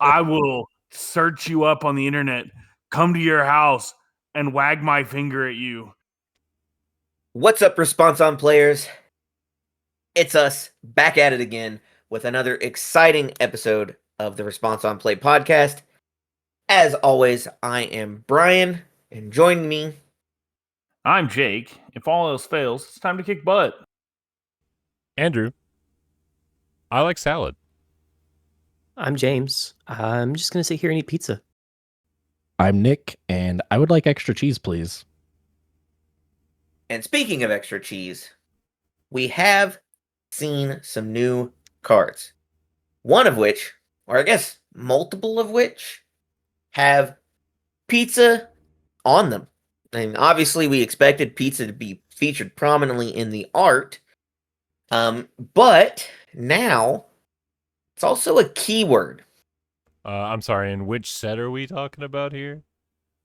I will search you up on the internet, come to your house, and wag my finger at you. What's up, Response On players? It's us back at it again with another exciting episode of the Response On Play podcast. As always, I am Brian, and joining me, I'm Jake. If all else fails, it's time to kick butt. Andrew, I like salad. I'm James. I'm just gonna sit here and eat pizza. I'm Nick, and I would like extra cheese, please. and speaking of extra cheese, we have seen some new cards. One of which, or I guess multiple of which, have pizza on them. And obviously, we expected pizza to be featured prominently in the art. But now it's also a keyword. I'm sorry, in which set are we talking about here?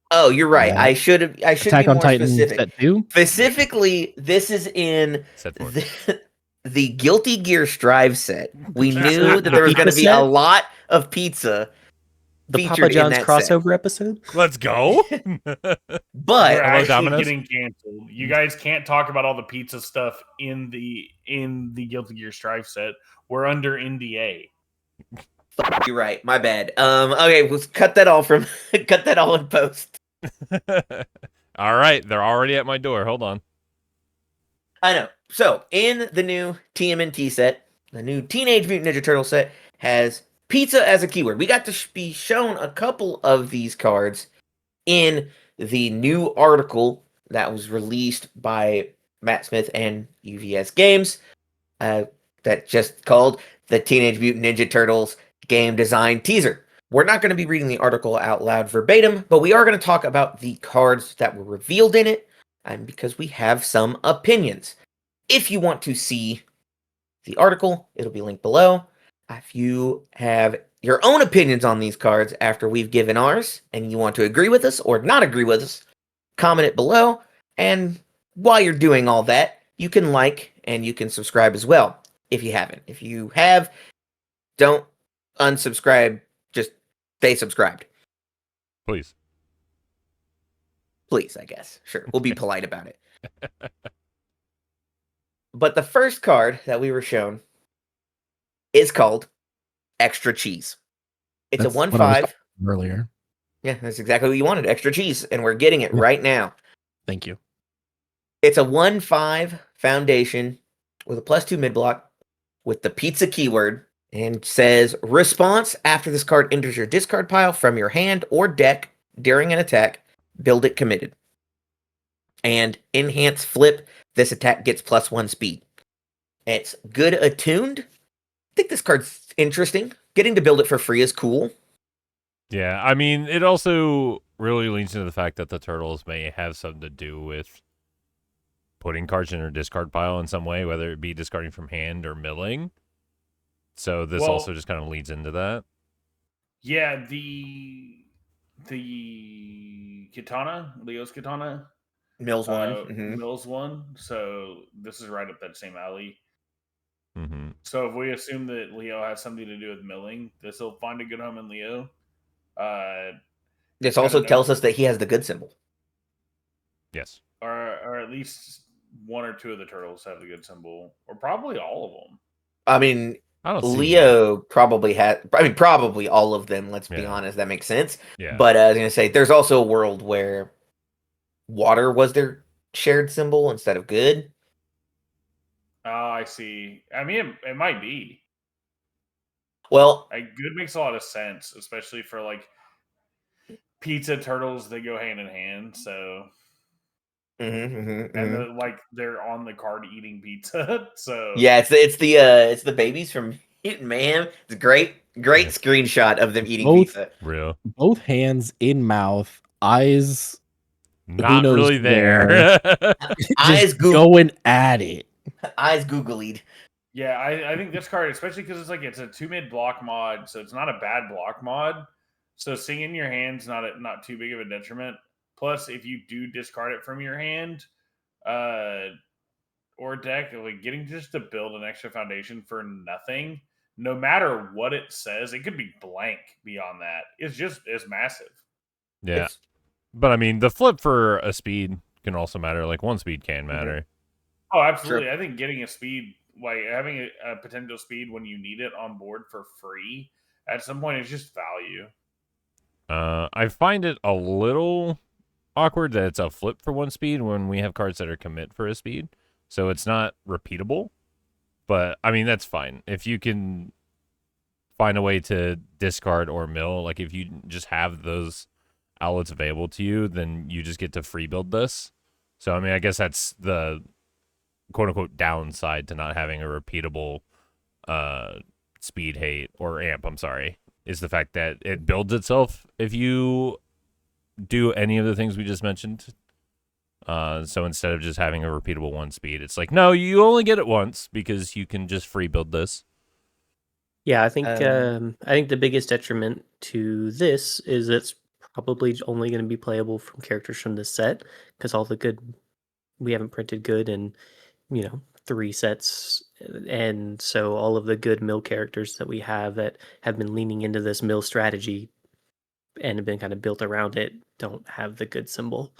Oh, you're right. Yeah. I should Attack be on more Titan specific. set 2? Specifically, this is in Set 4. the Guilty Gear Strive set. We knew that there was going to be a lot of pizza The featured Papa John's in that crossover episode. Let's go. We're But actually Domino's? getting canceled. You guys can't talk about all the pizza stuff in the Guilty Gear Strive set. We're under NDA. you're right. My bad. Okay, let's cut that all in post. All right, they're already at my door. Hold on. I know. So, in the new TMNT set, the new Teenage Mutant Ninja Turtle set has pizza as a keyword. We got to be shown a couple of these cards in the new article that was released by Matt Smith and UVS Games that just called the Teenage Mutant Ninja Turtles game design teaser. We're not going to be reading the article out loud verbatim, but we are going to talk about the cards that were revealed in it, and because we have some opinions. If you want to see the article, it'll be linked below. If you have your own opinions on these cards after we've given ours, and you want to agree with us or not agree with us, comment it below. And while you're doing all that, you can like and you can subscribe as well if you haven't. If you have, don't unsubscribe, just stay subscribed. Please. Please, I guess. Sure, we'll be polite about it. But the first card that we were shown is called Extra Cheese. It's That's a what I was 1/5. talking about earlier. Yeah, that's exactly what you wanted. Extra cheese, and we're getting it right now. Thank you. It's a 1/5 foundation with a +2 mid block with the pizza keyword, and says response after this card enters your discard pile from your hand or deck during an attack, build it committed. And enhance flip, this attack gets +1 speed. It's good attuned. I think this card's interesting. Getting to build it for free is cool. Yeah, I mean, it also really leans into the fact that the turtles may have something to do with putting cards in their discard pile in some way, whether it be discarding from hand or milling. So this also just kind of leads into that. Yeah, the katana, Leo's katana, Mills one. Mills one. So this is right up that same alley. Mm-hmm. So if we assume that Leo has something to do with milling, this will find a good home in Leo. This also tells us that he has the good symbol. Yes. Or at least one or two of the turtles have the good symbol, or probably all of them. I mean, I don't see Leo probably has. I mean, probably all of them. Let's be Yeah. honest. That makes sense. Yeah. But I was gonna say, there's also a world where water was their shared symbol instead of good. Oh, I see. I mean, it might be. Well, Like, good makes a lot of sense, especially for like pizza turtles. They go hand in hand. So, and they're on the card eating pizza. So yeah, it's the babies from Mutant Mayhem. It's a great screenshot of them eating pizza. Real. Both hands in mouth, eyes Not knows really there. Eyes going at it. Eyes googlied. yeah, I think this card, especially because it's a 2 mid block mod, so it's not a bad block mod. So seeing in your hand's not too big of a detriment. Plus, if you do discard it from your hand, or deck, like getting just to build an extra foundation for nothing no matter what it says, it could be blank beyond that. It's massive. Yeah. It's, But I mean, the flip for a speed can also matter. Like one speed can Mhm. matter. Oh, absolutely. I think getting a speed, like having a potential speed when you need it on board for free at some point is just value. I find it a little awkward that it's a flip for one speed when we have cards that are commit for a speed. So it's not repeatable. But I mean, that's fine. If you can find a way to discard or mill, like if you just have those outlets available to you, then you just get to free build this. So I mean, I guess that's the quote unquote downside to not having a repeatable speed hate or amp, I'm sorry, is the fact that it builds itself if you do any of the things we just mentioned. So instead of just having a repeatable one speed, it's like, no, you only get it once because you can just free build this. Yeah, I think the biggest detriment to this is it's probably only going to be playable from characters from this set because all the good we haven't printed good in 3 sets, and so all of the good mill characters that we have that have been leaning into this mill strategy and have been kind of built around it don't have the good symbol.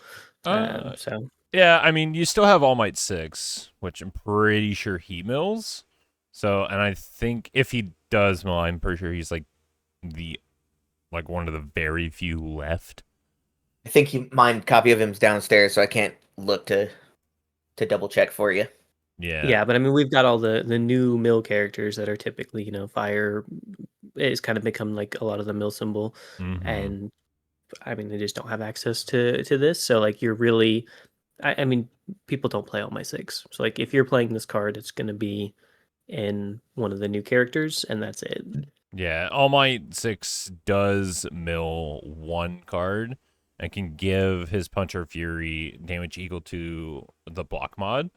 So Yeah, I mean, you still have All Might 6, which I'm pretty sure he mills. So, and I think if he does mill, I'm pretty sure he's like one of the very few left. I think my copy of him's downstairs, so I can't look to double check for you. Yeah. but I mean, we've got all the new mill characters that are typically fire. It's kind of become like a lot of the mill symbol, and I mean they just don't have access to this. So like you're really, I mean, people don't play All My Six. So like if you're playing this card, it's going to be in one of the new characters, and that's it. Yeah, All Might 6 does mill one card and can give his Puncher Fury damage equal to the block mod.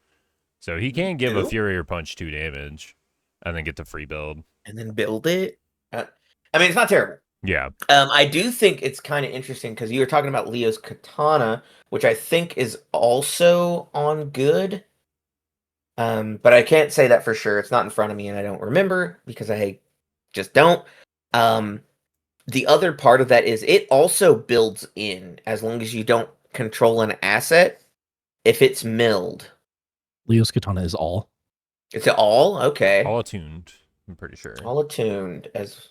So he can give a Two? Fury or Punch 2 damage and then get the free build. And then build it. I mean, it's not terrible. Yeah. I do think it's kind of interesting because you were talking about Leo's Katana, which I think is also on good. But I can't say that for sure. It's not in front of me and I don't remember because I just don't. The other part of that is it also builds in as long as you don't control an asset if it's milled. Leo's Katana is all. It's all? Okay. All attuned, I'm pretty sure. All attuned as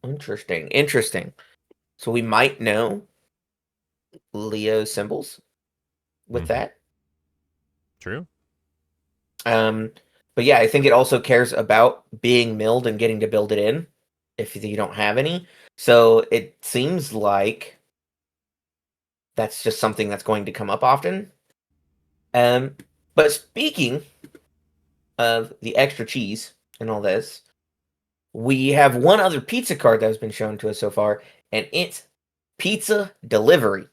interesting. So we might know Leo symbols with that. True. But yeah, I think it also cares about being milled and getting to build it in if you don't have any. So it seems like that's just something that's going to come up often. But speaking of the extra cheese and all this, we have one other pizza card that has been shown to us so far, and it's Pizza Delivery.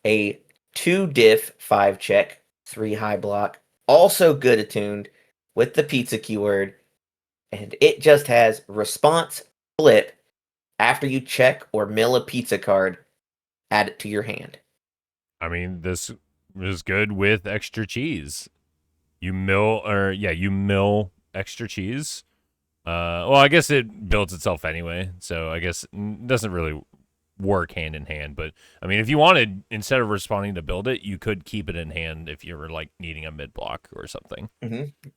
A 2-diff 5-check, 3 high block, also good attuned with the pizza keyword, and it just has response flip after you check or mill a pizza card, add it to your hand. I mean, this is good with extra cheese. You mill extra cheese. Well, I guess it builds itself anyway, so I guess it doesn't really work hand in hand. But I mean, if you wanted, instead of responding to build it, you could keep it in hand if you were like needing a mid block or something.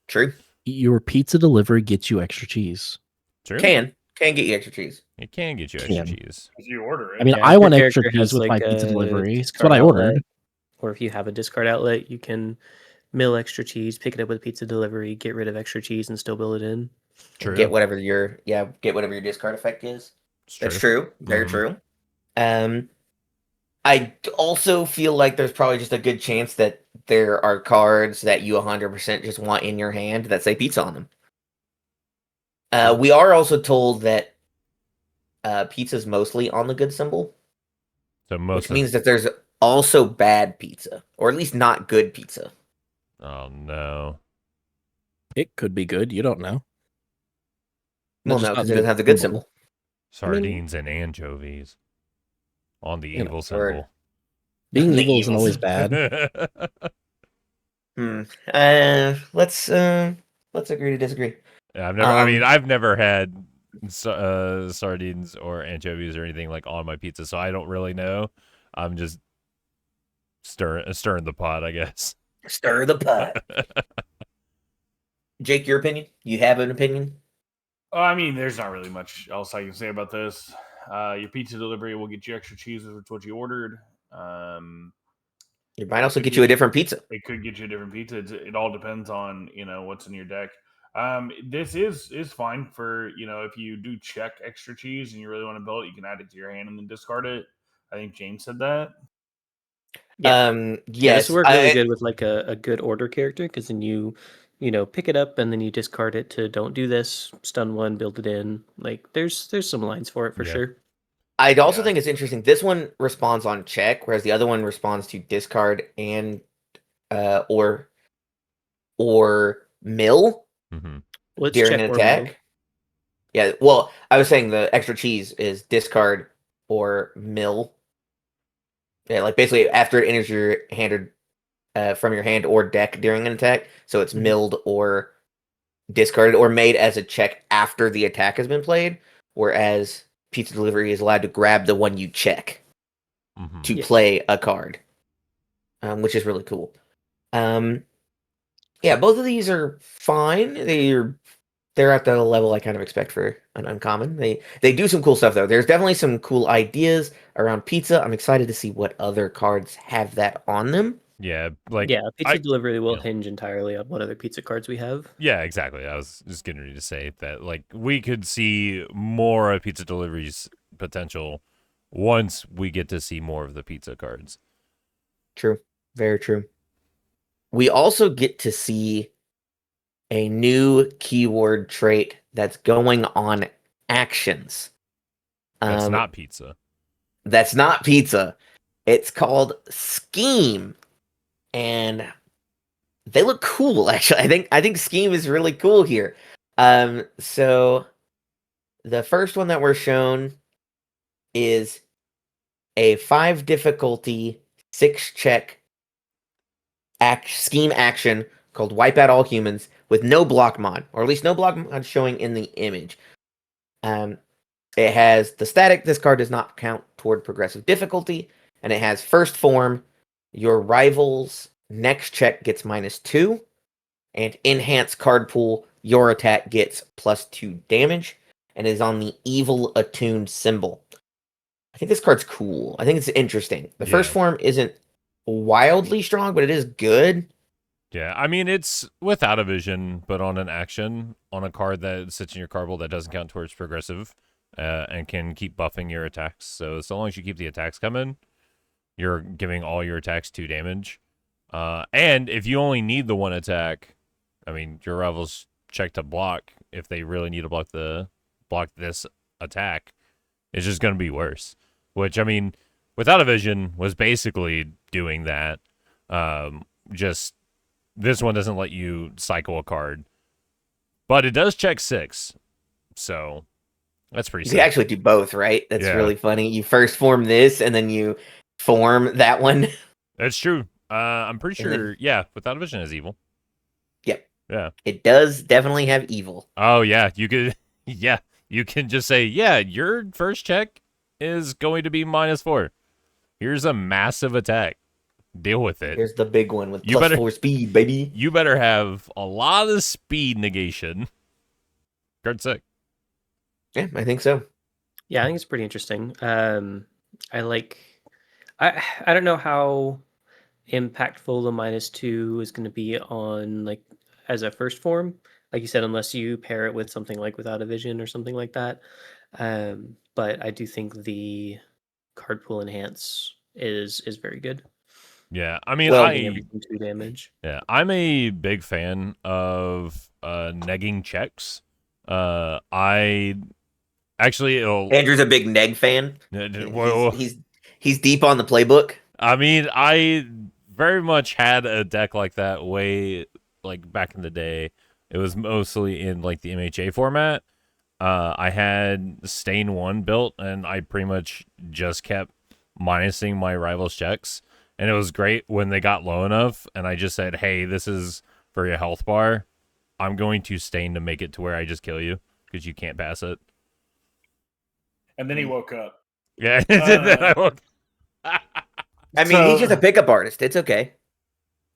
True. Your pizza delivery gets you extra cheese. True. Can get you extra cheese. It can get you extra cheese. If you order it. I mean, Yeah, I if your want extra character cheese has, with my like, pizza a delivery. That's discard what I outlet, ordered. or if you have a discard outlet, you can mill extra cheese, pick it up with pizza delivery, get rid of extra cheese, and still build it in. True. Get whatever your discard effect is. That's true. Very true. I also feel like there's probably just a good chance that there are cards that you 100% just want in your hand that say pizza on them. We are also told that pizza's mostly on the good symbol, So which means that there's also bad pizza, or at least not good pizza. Oh no. It could be good. You don't know. Well, no, because it doesn't have the good symbol. Sardines and anchovies on the evil symbol. Being The evil isn't evil always symbol. bad. Let's agree to disagree. I've never had sardines or anchovies or anything like on my pizza, so I don't really know. I'm just stirring the pot, I guess. Stir the pot. Jake, your opinion? You have an opinion? Oh, I mean, there's not really much else I can say about this. Your pizza delivery will get you extra cheese if it's what you ordered. It might also get you a different pizza. It could get you a different pizza. It all depends on what's in your deck. This is fine for if you do check extra cheese and you really want to build it, you can add it to your hand and then discard it. I think James said that. Yeah. Yes, Yeah, this worked really good with like a good order character, because then you pick it up and then you discard it to don't do this, stun one, build it in. Like there's some lines for it for sure. I'd also think it's interesting. This one responds on check, whereas the other one responds to discard and or mill Let's during check an or attack. mill. Yeah, well, I was saying the extra cheese is discard or mill. Yeah, like basically after it enters your hand from your hand or deck during an attack, so it's milled or discarded or made as a check after the attack has been played, whereas pizza delivery is allowed to grab the one you check to play a card, which is really cool. Yeah, both of these are fine. They're at the level I kind of expect for an uncommon. They do some cool stuff though. There's definitely some cool ideas around pizza. I'm excited to see what other cards have that on them. Yeah, pizza delivery will hinge entirely on what other pizza cards we have. Yeah, exactly. I was just getting ready to say that we could see more of pizza delivery's potential once we get to see more of the pizza cards. True. Very true. We also get to see a new keyword trait that's going on actions. That's not pizza. That's not pizza. It's called Scheme. And they look cool, actually. I think Scheme is really cool here. So the first one that we're shown is a 5 difficulty, 6 check scheme action called Wipe Out All Humans with no block mod, or at least no block mod showing in the image. It has the static. This card does not count toward progressive difficulty, and it has first form. Your rival's next check gets -2, and enhance card pool. Your attack gets +2 damage, and is on the evil attuned symbol. I think this card's cool. I think it's interesting. The first form isn't wildly strong, but it is good. Yeah, I mean, it's without a vision, but on an action, on a card that sits in your card pool that doesn't count towards progressive, and can keep buffing your attacks. So long as you keep the attacks coming, you're giving all your attacks 2 damage. And if you only need the 1 attack, I mean, your rivals check to block. If they really need to block this attack, it's just going to be worse. Which, I mean, without a vision was basically doing that. Just this one doesn't let you cycle a card, but it does check 6. So that's pretty sick. You actually do both, right? That's really funny. You first form this, and then you form that one. That's true. I'm pretty sure, without a vision is evil. Yep. Yeah. It does definitely have evil. Oh, yeah. You could, you can just say, your first check is going to be -4. Here's a massive attack. Deal with it. Here's the big one with +4 speed, baby. You better have a lot of speed negation. Card's sick. Yeah, I think so. Yeah, I think it's pretty interesting. I don't know how impactful the -2 is going to be on as a first form, like you said, unless you pair it with something like Without a Vision or something like that. But I do think the card pool enhance is very good. Yeah, I mean, everything 2 damage. Yeah, I'm a big fan of negging checks. I actually, Andrew's a big neg fan. He's deep on the playbook. I mean, I very much had a deck like that way back in the day. It was mostly in the MHA format. I had Stain 1 built, and I pretty much just kept minusing my rivals' checks. And it was great when they got low enough, and I just said, hey, this is for your health bar. I'm going to stain to make it to where I just kill you because you can't pass it. And then he woke up. Yeah. Then I won't. I mean, he's just a pickup artist. It's okay.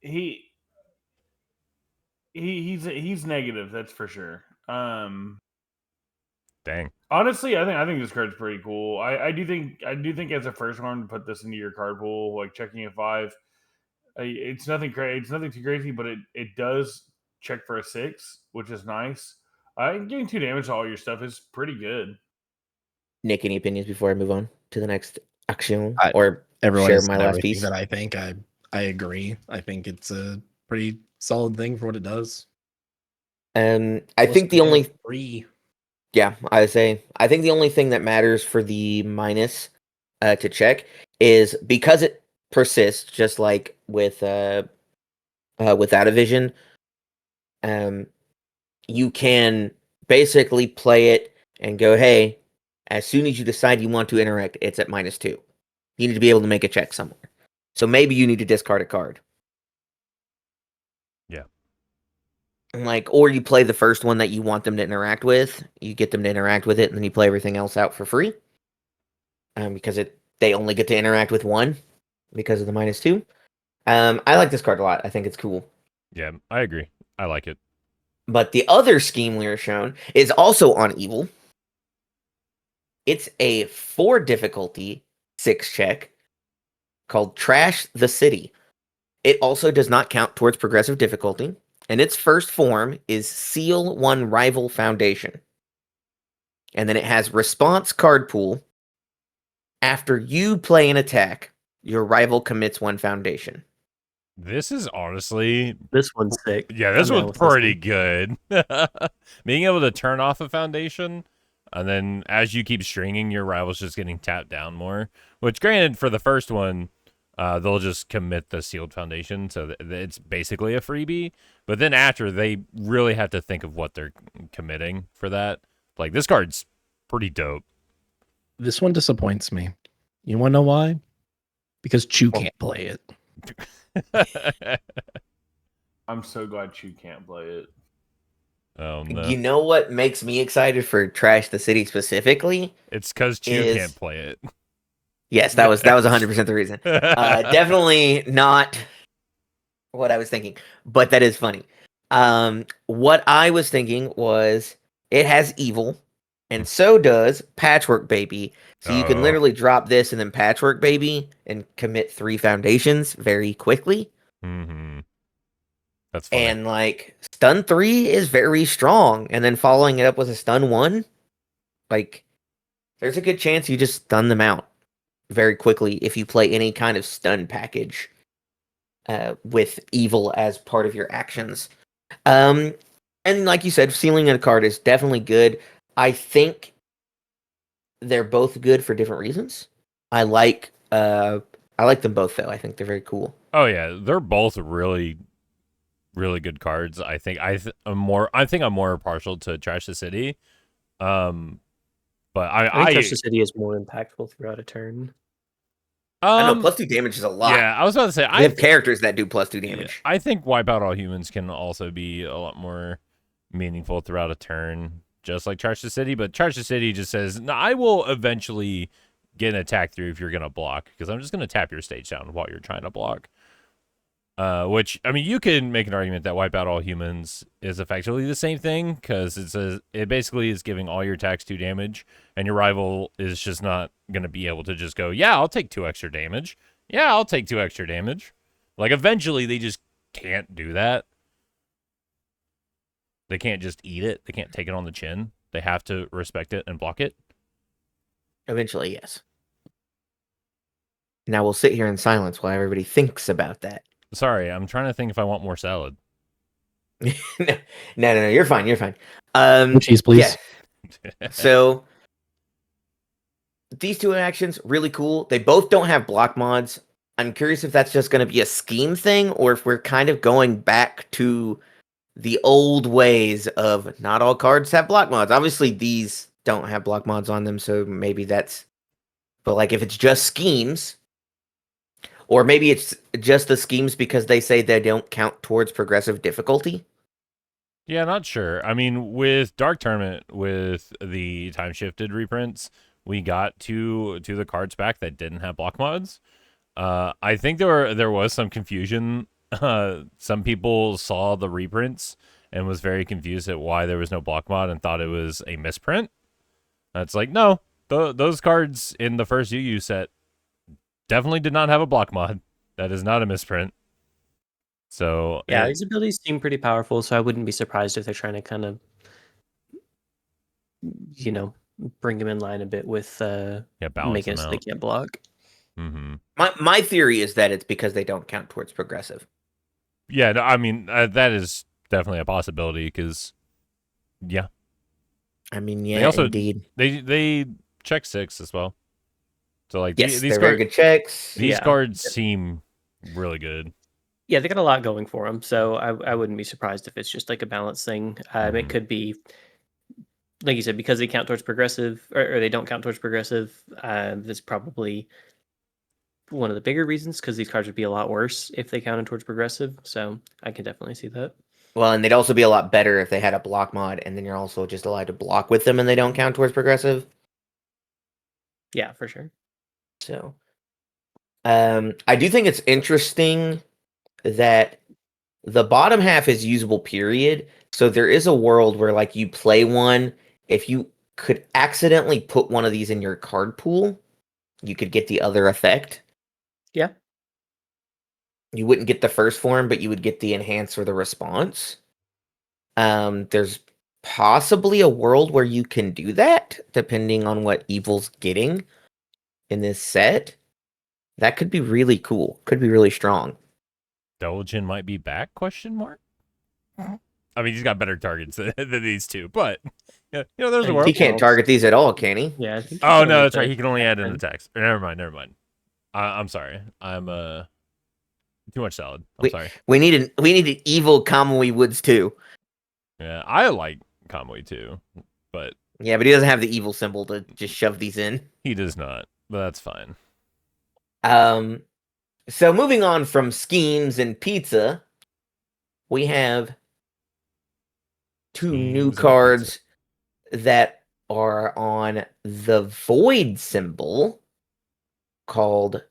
He's negative, that's for sure. Dang. Honestly, I think this card's pretty cool. I do think as a first one to put this into your card pool, like checking a 5. It's nothing crazy. It's nothing too crazy, but it does check for a 6, which is nice. Giving 2 damage to all your stuff is pretty good. Nick, any opinions before I move on to the next action Everyone share has my said last everything piece? that I think. I agree. I think it's a pretty solid thing for what it does. I Plus think the we only have 3. Yeah, I think the only thing that matters for the minus to check is because it persists, just like without a vision. You can basically play it and go, hey, as soon as you decide you want to interact, it's at -2. You need to be able to make a check somewhere. So maybe you need to discard a card. Yeah. Like, or you play the first one that you want them to interact with. You get them to interact with it, and then you play everything else out for free. Because they only get to interact with one because of the -2. I like this card a lot. I think it's cool. Yeah, I agree. I like it. But the other scheme we are shown is also on evil. It's a 4 difficulty 6 check called Trash the City. It also does not count towards progressive difficulty, and its first form is Seal 1 Rival Foundation. And then it has response card pool. After you play an attack, your rival commits 1 foundation. This is honestly, This one's sick. yeah, this I'm down one's with this pretty one. good. Being able to turn off a foundation, and then as you keep stringing, your rival's just getting tapped down more. Which, granted, for the first one, they'll just commit the sealed foundation, so it's basically a freebie. But then after, they really have to think of what they're committing for that. Like, this card's pretty dope. This one disappoints me. You want to know why? Because Chew can't play it. I'm so glad Chew can't play it. Oh no! You know what makes me excited for Trash the City specifically? It's because Chew can't play it. Yes, that was 100% the reason. Definitely not what I was thinking, but that is funny. What I was thinking was it has evil, and so does Patchwork Baby. So you can literally drop this and then Patchwork Baby and commit 3 foundations very quickly. Mm-hmm. That's funny. And like stun 3 is very strong, and then following it up with a stun 1, like there's a good chance you just stun them out very quickly if you play any kind of stun package with evil as part of your actions. And like you said, sealing a card is definitely good. I think they're both good for different reasons. I like them both though. I think they're very cool. Oh yeah, they're both really, really good cards. I think I'm more partial to Trash the City. But I think Trash the City is more impactful throughout a turn. I know +2 damage is a lot. Yeah, I was about to say I have characters that do +2 damage. Yeah, I think Wipe Out All Humans can also be a lot more meaningful throughout a turn, just like Trash the City. But Trash the City just says, "No, I will eventually get an attack through if you're gonna block, because I'm just gonna tap your stage down while you're trying to block." Which, I mean, you can make an argument that Wipe Out All Humans is effectively the same thing, because it basically is giving all your attacks 2 damage, and your rival is just not going to be able to just go, yeah, I'll take 2 extra damage. Yeah, I'll take 2 extra damage. Like, eventually, they just can't do that. They can't just eat it. They can't take it on the chin. They have to respect it and block it. Eventually, yes. Now we'll sit here in silence while everybody thinks about that. Sorry, I'm trying to think if I want more salad. No, you're fine. Cheese, please. Yeah. So these 2 actions, really cool. They both don't have block mods. I'm curious if that's just going to be a scheme thing, or if we're kind of going back to the old ways of not all cards have block mods. Obviously, these don't have block mods on them, so maybe that's... But like, if it's just schemes... Or maybe it's just the schemes because they say they don't count towards progressive difficulty. Yeah, not sure. I mean, with Dark Tournament, with the time shifted reprints, we got to the cards back that didn't have block mods. I think there was some confusion. Some people saw the reprints and was very confused at why there was no block mod and thought it was a misprint. It's like, no, those cards in the first UU set definitely did not have a block mod. That is not a misprint. So Yeah, these abilities seem pretty powerful, so I wouldn't be surprised if they're trying to kind of, bring them in line a bit with balance making it them so they out. can't block. Mm-hmm. My theory is that it's because they don't count towards progressive. Yeah, no, I mean that is definitely a possibility because, yeah. I mean, yeah, They also indeed. they check 6 as well. So like Yes, these they're very good checks. These Yeah. cards seem really good. Yeah, they got a lot going for them, so I wouldn't be surprised if it's just like a balance thing. It could be, like you said, because they count towards progressive, or they don't count towards progressive. That's probably one of the bigger reasons, because these cards would be a lot worse if they counted towards progressive. So I can definitely see that. Well, and they'd also be a lot better if they had a block mod, and then you're also just allowed to block with them, and they don't count towards progressive. Yeah, for sure. So, I do think it's interesting that the bottom half is usable, period. So there is a world where, like, you play one. If you could accidentally put one of these in your card pool, you could get the other effect. Yeah. You wouldn't get the first form, but you would get the enhance or the response. There's possibly a world where you can do that, depending on what Evil's getting in this set. That could be really cool. Could be really strong. Dolgen might be back? Question mark. I mean, he's got better targets than these two, but yeah, there's a And world. He can't target these at all, can he? Yeah. I think Oh can no, make that's right. that He can only add in happen. attacks. Never mind. I'm sorry. I'm too much salad. I'm sorry. We need an evil Kamui Woods too. Yeah, I like Kamui too, but Yeah, but he doesn't have the evil symbol to just shove these in. he does not. But that's fine. So moving on from schemes and pizza, we have two new Schemes and cards that are on the void symbol called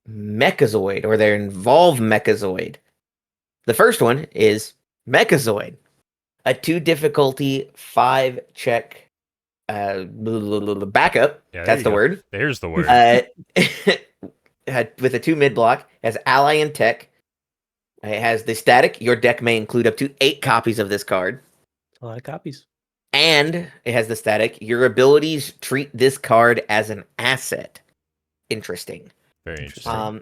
Mechazoid, or they involve Mechazoid. The first one is Mechazoid, a 2 difficulty 5 check backup. Yeah, there That's you the go. word. There's the word. With a 2 mid block, has ally and tech. It has the static. Your deck may include up to 8 copies of this card. A lot of copies. And it has the static. Your abilities treat this card as an asset. Interesting. Very interesting.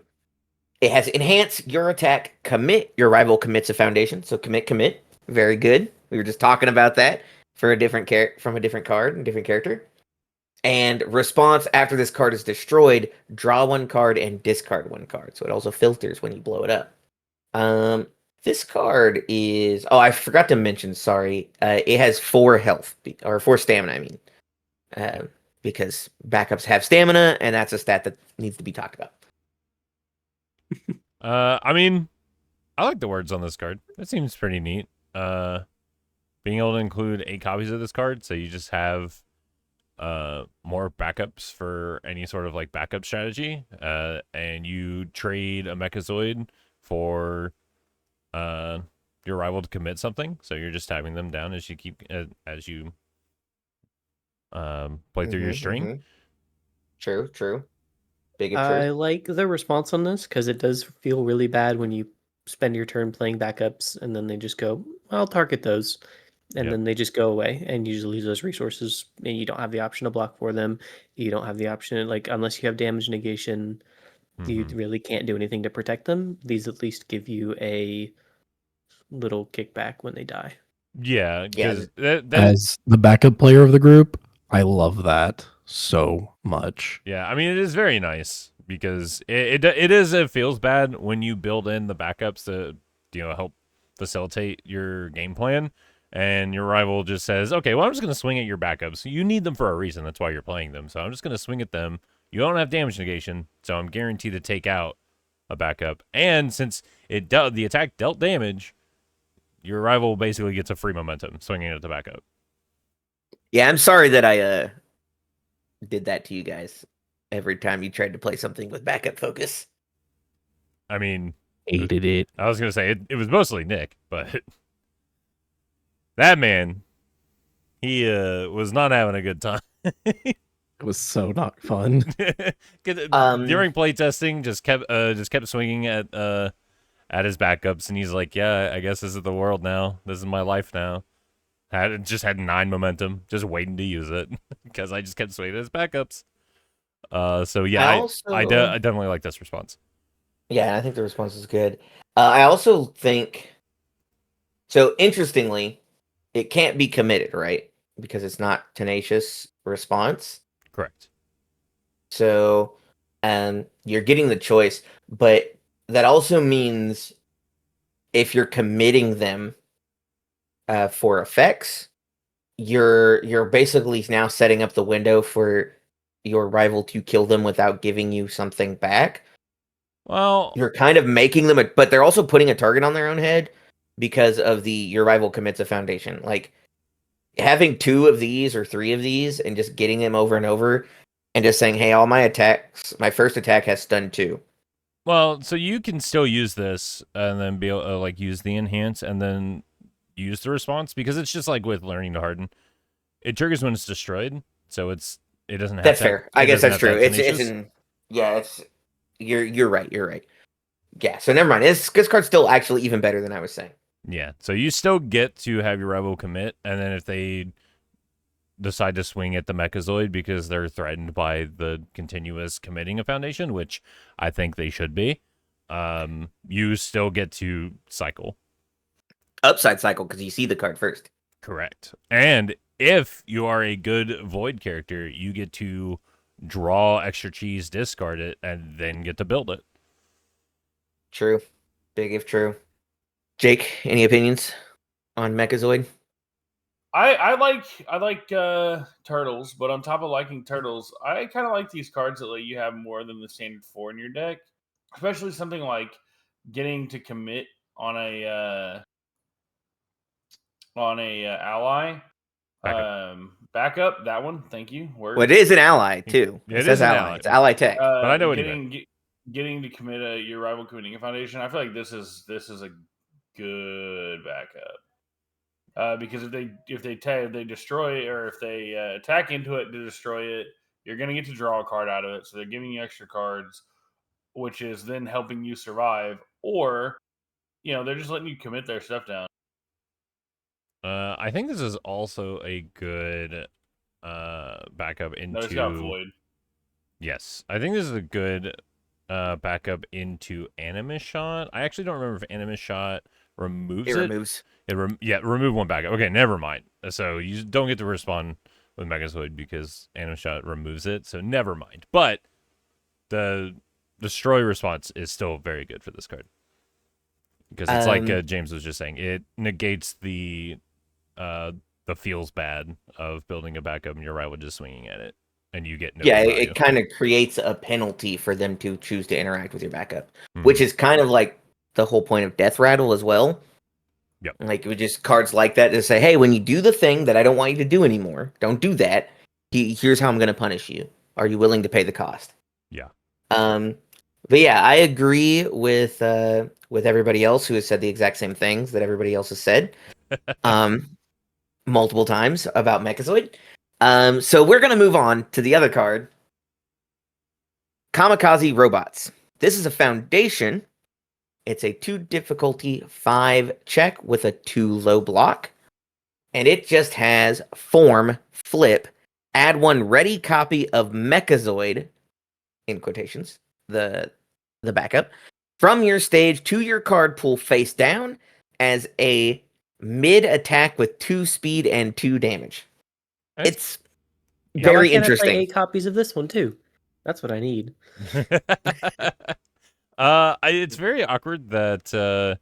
It has enhance your attack, commit. Your rival commits a foundation. So commit. Very good. We were just talking about that for a different from a different card, a different character. And response after this card is destroyed, draw 1 card and discard 1 card. So it also filters when you blow it up. This card is... Oh, I forgot to mention, sorry. It has 4 health, or 4 stamina, I mean. Because backups have stamina, and that's a stat that needs to be talked about. I mean, I like the words on this card. It seems pretty neat. Being able to include 8 copies of this card, so you just have more backups for any sort of like backup strategy. And you trade a Mechazoid for your rival to commit something. So you're just tabbing them down as you keep as you play through your string. True. Big and I true. like the response on this because it does feel really bad when you spend your turn playing backups and then they just go, I'll target those. And then they just go away and you just lose those resources and you don't have the option to block for them. You don't have the option, like, unless you have damage negation, you really can't do anything to protect them. These at least give you a little kickback when they die. Yeah, because as the backup player of the group, I love that so much. Yeah, I mean it is very nice because it feels bad when you build in the backups to help facilitate your game plan, and your rival just says, okay, well I'm just gonna swing at your backups. You need them for a reason. That's why you're playing them. So I'm just gonna swing at them. You don't have damage negation, so I'm guaranteed to take out a backup. And since the attack dealt damage, your rival basically gets a free momentum swinging it to backup. Yeah, I'm sorry that I did that to you guys every time you tried to play something with backup focus. I mean, Hated it. I was gonna say it was mostly Nick, but that man, he was not having a good time. It was so not fun. During playtesting, just kept swinging at his backups, and he's like, "Yeah, I guess this is the world now. This is my life now." Had 9 momentum, just waiting to use it because I just kept swinging at his backups. So yeah, I definitely like this response. Yeah, I think the response is good. I also think so. Interestingly, it can't be committed, right? Because it's not tenacious response. Correct. So, you're getting the choice, but that also means if you're committing them for effects, you're basically now setting up the window for your rival to kill them without giving you something back. Well, You're kind of making them, but they're also putting a target on their own head because of your rival commits a foundation. Like having 2 of these or 3 of these and just getting them over and over and just saying, hey, all my attacks, my first attack has stun 2. well, so you can still use this and then be able to like use the enhance and then use the response because it's just like with learning to harden. It triggers when it's destroyed, so it doesn't have. That's to, fair. I guess doesn't that's have to true. have It's tenacious. in you're right. You're right. Yeah. So never mind. This card's still actually even better than I was saying. Yeah, so you still get to have your rival commit, and then if they decide to swing at the Mechazoid because they're threatened by the continuous committing a foundation, which I think they should be, you still get to cycle. Upside cycle because you see the card first. Correct. And if you are a good Void character, you get to draw extra cheese, discard it, and then get to build it. True. Big if true. Jake, any opinions on Mechazoid? I like turtles, but on top of liking turtles, I kind of like these cards that let you have more than the standard 4 in your deck, especially something like getting to commit on a ally backup. That one, thank you. Works. Well, it is an ally too. It says is an ally. ally. It's ally tech. But I know what you meant. Getting to commit your rival committing a foundation. I feel like this is a good backup. Because if they destroy or if they attack into it to destroy it, you're going to get to draw a card out of it. So they're giving you extra cards, which is then helping you survive. Or, they're just letting you commit their stuff down. I think this is also a good backup into. No, it's got Void. Yes, I think this is a good backup into Animus Shot. I actually don't remember if Animus Shot removes it. Removes. Remove one backup. Okay, never mind. So you don't get to respond with Megazoid because Animus Shot removes it. So never mind. But the destroy response is still very good for this card because it's like James was just saying. It negates the feels bad of building a backup and your rival just swinging at it, and you get no value. It kind of creates a penalty for them to choose to interact with your backup, which is kind of like the whole point of Death Rattle as well. Yep. Like with just cards like that to say, hey, when you do the thing that I don't want you to do anymore, don't do that. Here's how I'm going to punish you. Are you willing to pay the cost? Yeah. But yeah, I agree with everybody else who has said the exact same things that everybody else has said. Multiple times about Mechazoid. So we're gonna move on to the other card, Kamikaze Robots. This is a foundation. It's a 2 difficulty 5 check with a 2 low block, and it just has form, flip, add 1 ready copy of Mechazoid, in quotations, the backup, from your stage to your card pool face down as a mid attack with 2 speed and 2 damage. It's very Why can't I play interesting. 8 copies of this one too? That's what I need. It's very awkward that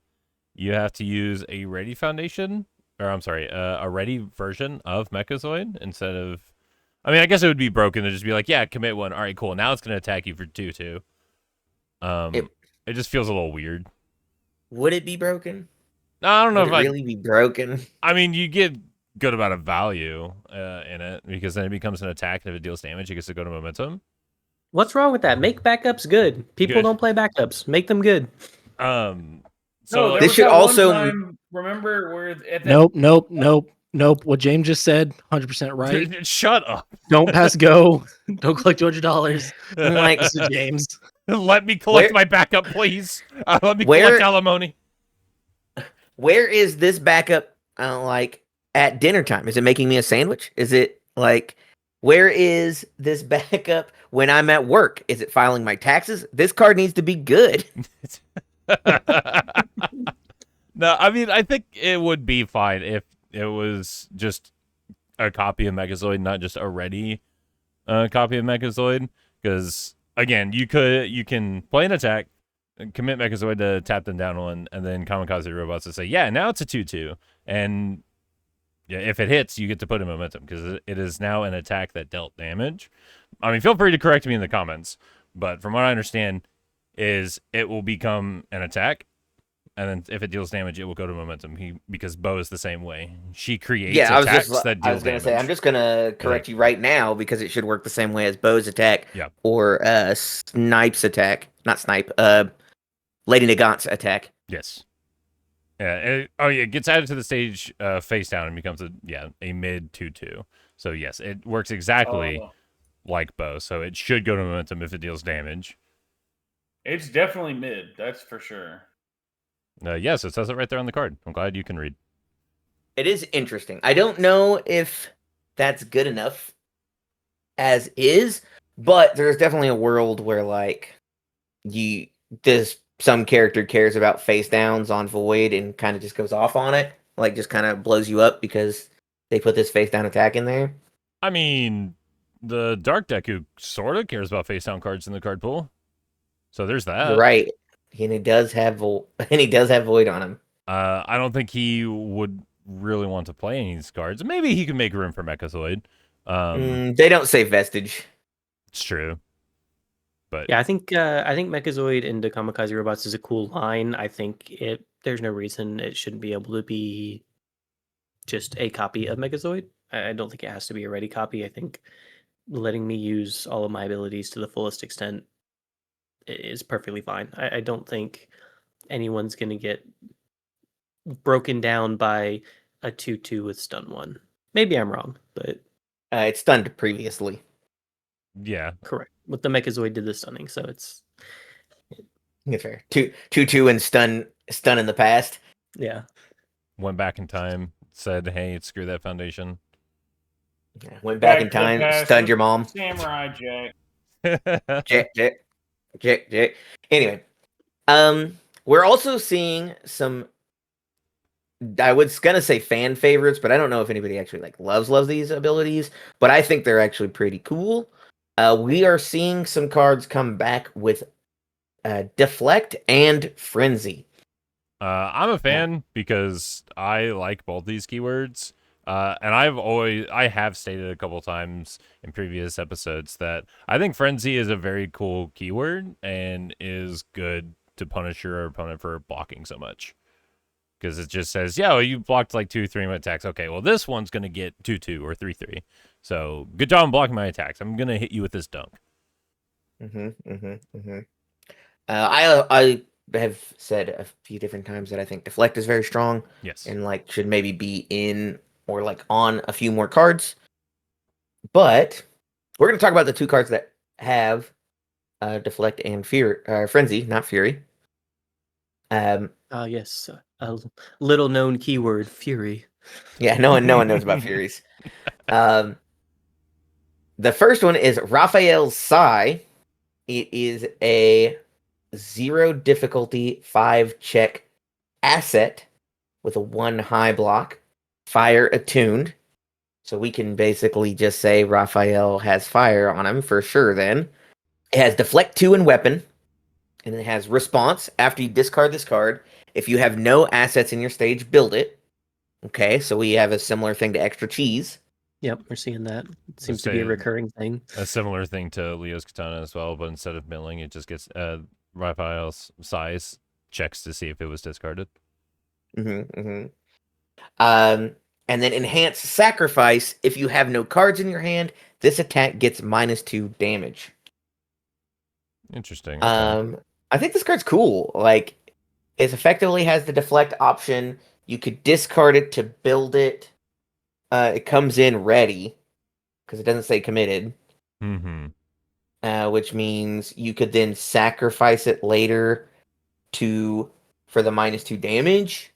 you have to use a ready foundation, or I'm sorry, a ready version of Mechazoid instead of. I mean, I guess it would be broken to just be like, yeah, commit 1. All right, cool. Now it's going to attack you for 2 too. It just feels a little weird. Would it be broken? I don't know Would if it really be broken? I mean, you get good amount of value in it because then it becomes an attack, and if it deals damage, it gets to go to momentum. What's wrong with that? Make backups good. People Good. don't play backups. Make them good. No, there This was should that also- one time. Remember where at that Nope. What James just said, 100% right. Shut up. Don't pass go. Don't collect $200. Like, This is James. Let me collect Where- my backup, please. Let me Where- collect alimony. where is this backup? Like at dinner time? Is it making me a sandwich? Is it like? Where is this backup when I'm at work? Is it filing my taxes? This card needs to be good. No, I mean, I think it would be fine if it was just a copy of Megazoid, not just a ready copy of Megazoid. Because again, you can play an attack, commit Megazoid to tap them down one, and then Kamikaze Robots to say, yeah, now it's a 2/2, and yeah, if it hits, you get to put in momentum because it is now an attack that dealt damage. I mean, feel free to correct me in the comments, but from what I understand, is it will become an attack. And then if it deals damage, it will go to momentum. Because Bo is the same way. She creates attacks that deal I was gonna damage. say I'm just gonna correct you right now because it should work the same way as Bo's attack. Yeah. Or Snipe's attack. Not Snipe. Lady Nagant's attack. Yes. Yeah. It gets added to the stage face down and becomes a mid 2/2. So yes, it works exactly like Bo. So it should go to momentum if it deals damage. It's definitely mid. That's for sure. Yes, it says it right there on the card. I'm glad you can read. It is interesting. I don't know if that's good enough as is, but there's definitely a world where like some character cares about face downs on Void and kind of just goes off on it, like just kind of blows you up because they put this face down attack in there. I mean, the Dark Deku sort of cares about face down cards in the card pool. So there's that. You're right. And he does have Void on him. I don't think he would really want to play any of these cards. Maybe he can make room for Mechazoid. They don't say Vestige. It's true. But Yeah, I think Mechazoid into Kamikaze Robots is a cool line. I think there's no reason it shouldn't be able to be just a copy of Mechazoid. I don't think it has to be a ready copy. I think letting me use all of my abilities to the fullest extent is perfectly fine. I don't think anyone's going to get broken down by a 2/2 with stun 1. Maybe I'm wrong, but It's stunned previously. yeah, correct. With the Mechazoid did the stunning, so it's fair. 2/2 and stun in the past. yeah. went back in time, said, "Hey, screw that foundation." Yeah, went back in to the time, past stunned with your mom. Samurai Jack. Jack. Anyway, we're also seeing some. I was gonna say fan favorites, but I don't know if anybody actually like loves these abilities. But I think they're actually pretty cool. We are seeing some cards come back with Deflect and Frenzy. I'm a fan because I like both these keywords. And I have stated a couple times in previous episodes that I think Frenzy is a very cool keyword and is good to punish your opponent for blocking so much. Because it just says, yeah, well, you blocked like 2-3 attacks. Okay, well, this one's going to get 2-2 or 3-3. So good job on blocking my attacks. I'm going to hit you with this dunk. I have said a few different times that I think Deflect is very strong. Yes. And like should maybe be in or like on a few more cards. But we're going to talk about the two cards that have Deflect and Frenzy, not Fury. Yes, a little known keyword, Fury. Yeah, no one knows about Furies. The first one is Raphael's Psy. It is a 0 difficulty 5 check asset with a 1 high block, fire attuned. So we can basically just say Raphael has fire on him for sure then. It has Deflect 2 and Weapon. And it has Response. After you discard this card, if you have no assets in your stage, build it. Okay, so we have a similar thing to Extra Cheese. Yep, we're seeing that. It seems to be a recurring thing. A similar thing to Leo's Katana as well, but instead of milling, it just gets Raphael's size checks to see if it was discarded. And then enhanced sacrifice. If you have no cards in your hand, this attack gets -2 damage. Interesting. Okay. I think this card's cool. Like, it effectively has the deflect option. You could discard it to build it. It comes in ready because it doesn't say committed. Mm-hmm. Which means you could then sacrifice it later for the -2 damage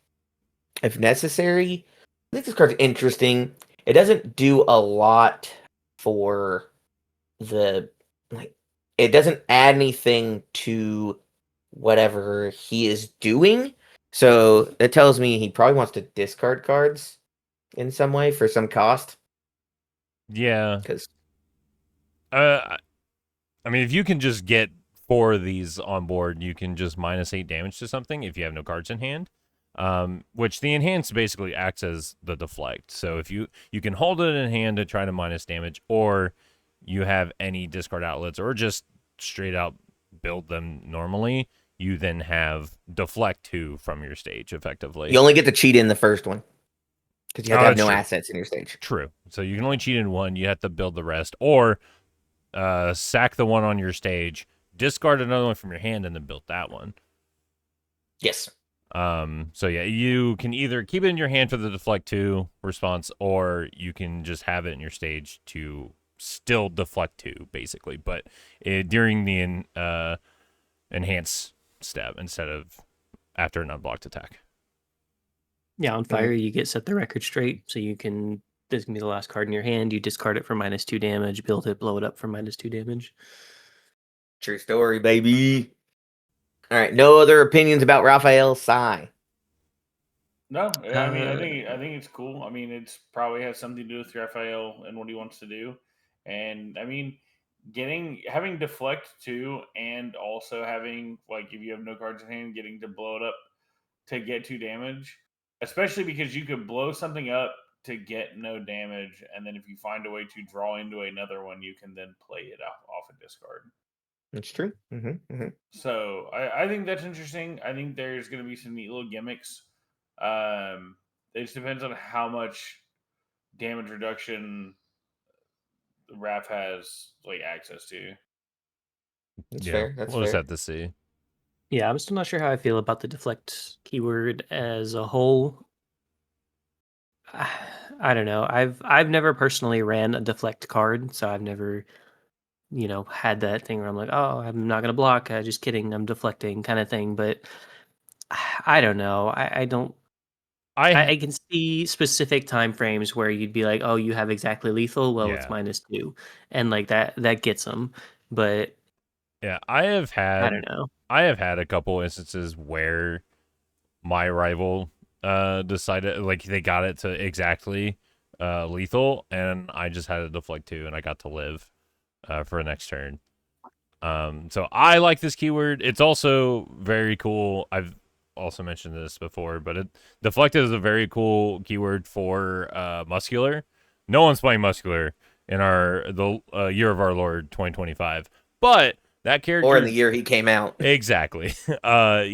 if necessary. I think this card's interesting. It doesn't do a lot for the like. It doesn't add anything to whatever he is doing. So that tells me he probably wants to discard cards in some way for some cost. Yeah. Because I mean, if you can just get 4 of these on board, you can just -8 damage to something if you have no cards in hand. Which the enhance basically acts as the deflect. So if you can hold it in hand to try to minus damage, or you have any discard outlets, or just straight out build them normally, you then have deflect 2 from your stage effectively. you only get to cheat in the first one because you have to have that's no true. assets in your stage. True. So you can only cheat in one. You have to build the rest, or sack the one on your stage, discard another one from your hand, and then build that one. Yes. So yeah, you can either keep it in your hand for the deflect 2 response, or you can just have it in your stage to still deflect 2, basically, but during the enhance step instead of after an unblocked attack. Yeah, on fire, you get set the record straight, so you can. This can be the last card in your hand. You discard it for -2 damage, build it, blow it up for -2 damage. True story, baby. All right. No other opinions about Raphael Sai? No, I think it's cool. I mean, it's probably has something to do with Raphael and what he wants to do. And I mean, having deflect 2 and also having, like, if you have no cards in hand, getting to blow it up to get 2 damage, especially because you could blow something up to get no damage, and then if you find a way to draw into another one, you can then play it off a discard. That's true. So I think that's interesting. I think there's going to be some neat little gimmicks. It just depends on how much damage reduction Raph has like access to. That's Yeah, fair. That's we'll fair. just have to see. Yeah, I'm still not sure how I feel about the deflect keyword as a whole. I don't know. I've never personally ran a deflect card, so I've never, had that thing where I'm like, oh, I'm not gonna block. Just kidding, I'm deflecting kind of thing. But I don't know. I don't. I can see specific time frames where you'd be like, oh, you have exactly lethal. Well, it's Yeah. -2, and like that gets them. But Yeah, I don't know. have had a couple instances where my rival decided, like, they got it to exactly lethal, and I just had to deflect 2, and I got to live for the next turn. So I like this keyword. It's also very cool. I've also mentioned this before, but deflect is a very cool keyword for muscular. No one's playing muscular in the year of our Lord 2025, but that character, Or in the year he came out. exactly.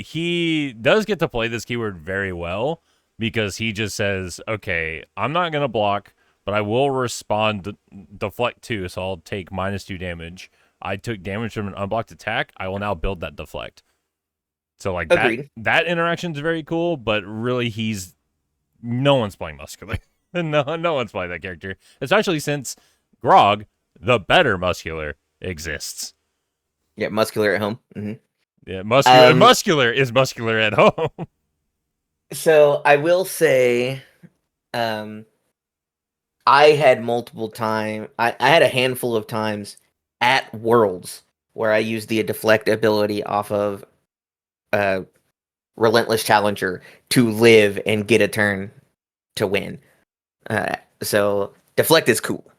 He does get to play this keyword very well because he just says, okay, I'm not going to block, but I will respond deflect 2, so I'll take -2 damage. I took damage from an unblocked attack. I will now build that deflect. So like Agreed. that interaction is very cool, but really no one's playing muscular. no one's playing that character, especially since Grog, the better muscular, exists. Yeah, muscular at home. Mm-hmm. Yeah, muscular is muscular at home. So I will say, I had multiple time. I had a handful of times at Worlds where I used the deflect ability off of Relentless Challenger to live and get a turn to win. So deflect is cool.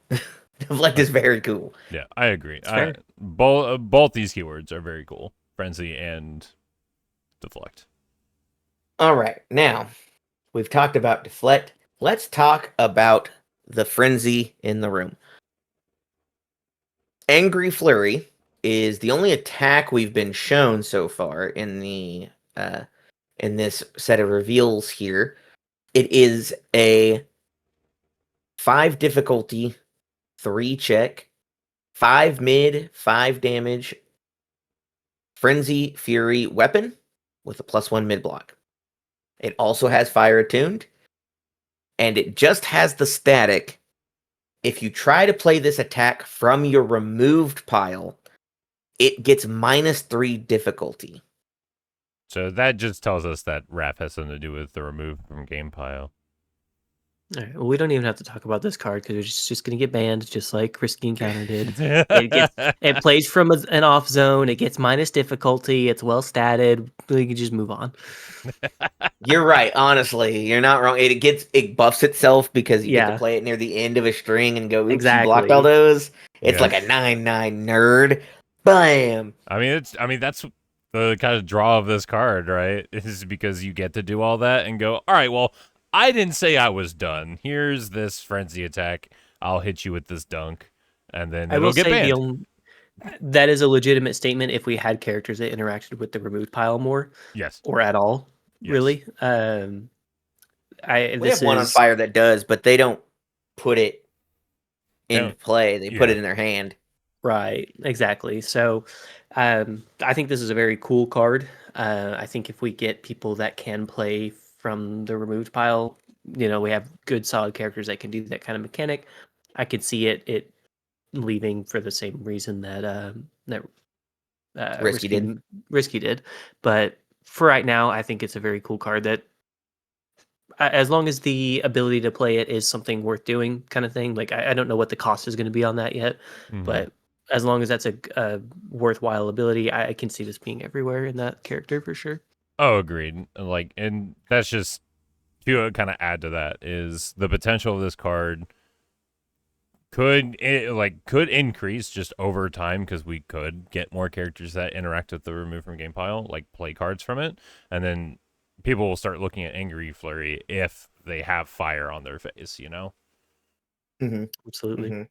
Deflect is very cool. Yeah, I agree. fair. Both these keywords are very cool. Frenzy and deflect. All right, now we've talked about deflect. Let's talk about the frenzy in the room. Angry Flurry is the only attack we've been shown so far in the in this set of reveals here. It is a 5 difficulty, 3 check, 5 mid, 5 damage, Frenzy Fury weapon with a +1 mid block. It also has fire attuned, and it just has the static. If you try to play this attack from your removed pile, it gets -3 difficulty. So that just tells us that Wrath has something to do with the remove from game pile. All right, well, we don't even have to talk about this card because it's just going to get banned, just like Risky Encounter did. It plays from an off zone. It gets minus difficulty. It's well statted. We can just move on. You're right. Honestly, you're not wrong. It buffs itself because you get to Yeah. play it near the end of a string and go, oops, you blocked Exactly. all those. It's Yeah. like a 9/9 nerd. Bam. I mean that's the kind of draw of this card, right? Is because you get to do all that and go, all right, well, I didn't say I was done. Here's this frenzy attack. I'll hit you with this dunk, and then I it'll will get say banned. that is a legitimate statement if we had characters that interacted with the removed pile more Yes. or at all. Yes. Really, We have one on fire that does, but they don't put it in don't- play. They put yeah. it in their hand. Right, exactly. So I think this is a very cool card. I think if we get people that can play from the removed pile, we have good solid characters that can do that kind of mechanic. I could see it leaving for the same reason that Risky Risky did. But for right now, I think it's a very cool card that as long as the ability to play it is something worth doing kind of thing. Like I don't know what the cost is going to be on that yet, Mhm. but as long as that's a worthwhile ability, I can see this being everywhere in that character for sure. Oh, agreed. Like, and that's just to kind of add to that is the potential of this card could increase just over time because we could get more characters that interact with the remove from game pile, like play cards from it, and then people will start looking at Angry Flurry if they have fire on their face, Mm-hmm. Absolutely. Mm-hmm.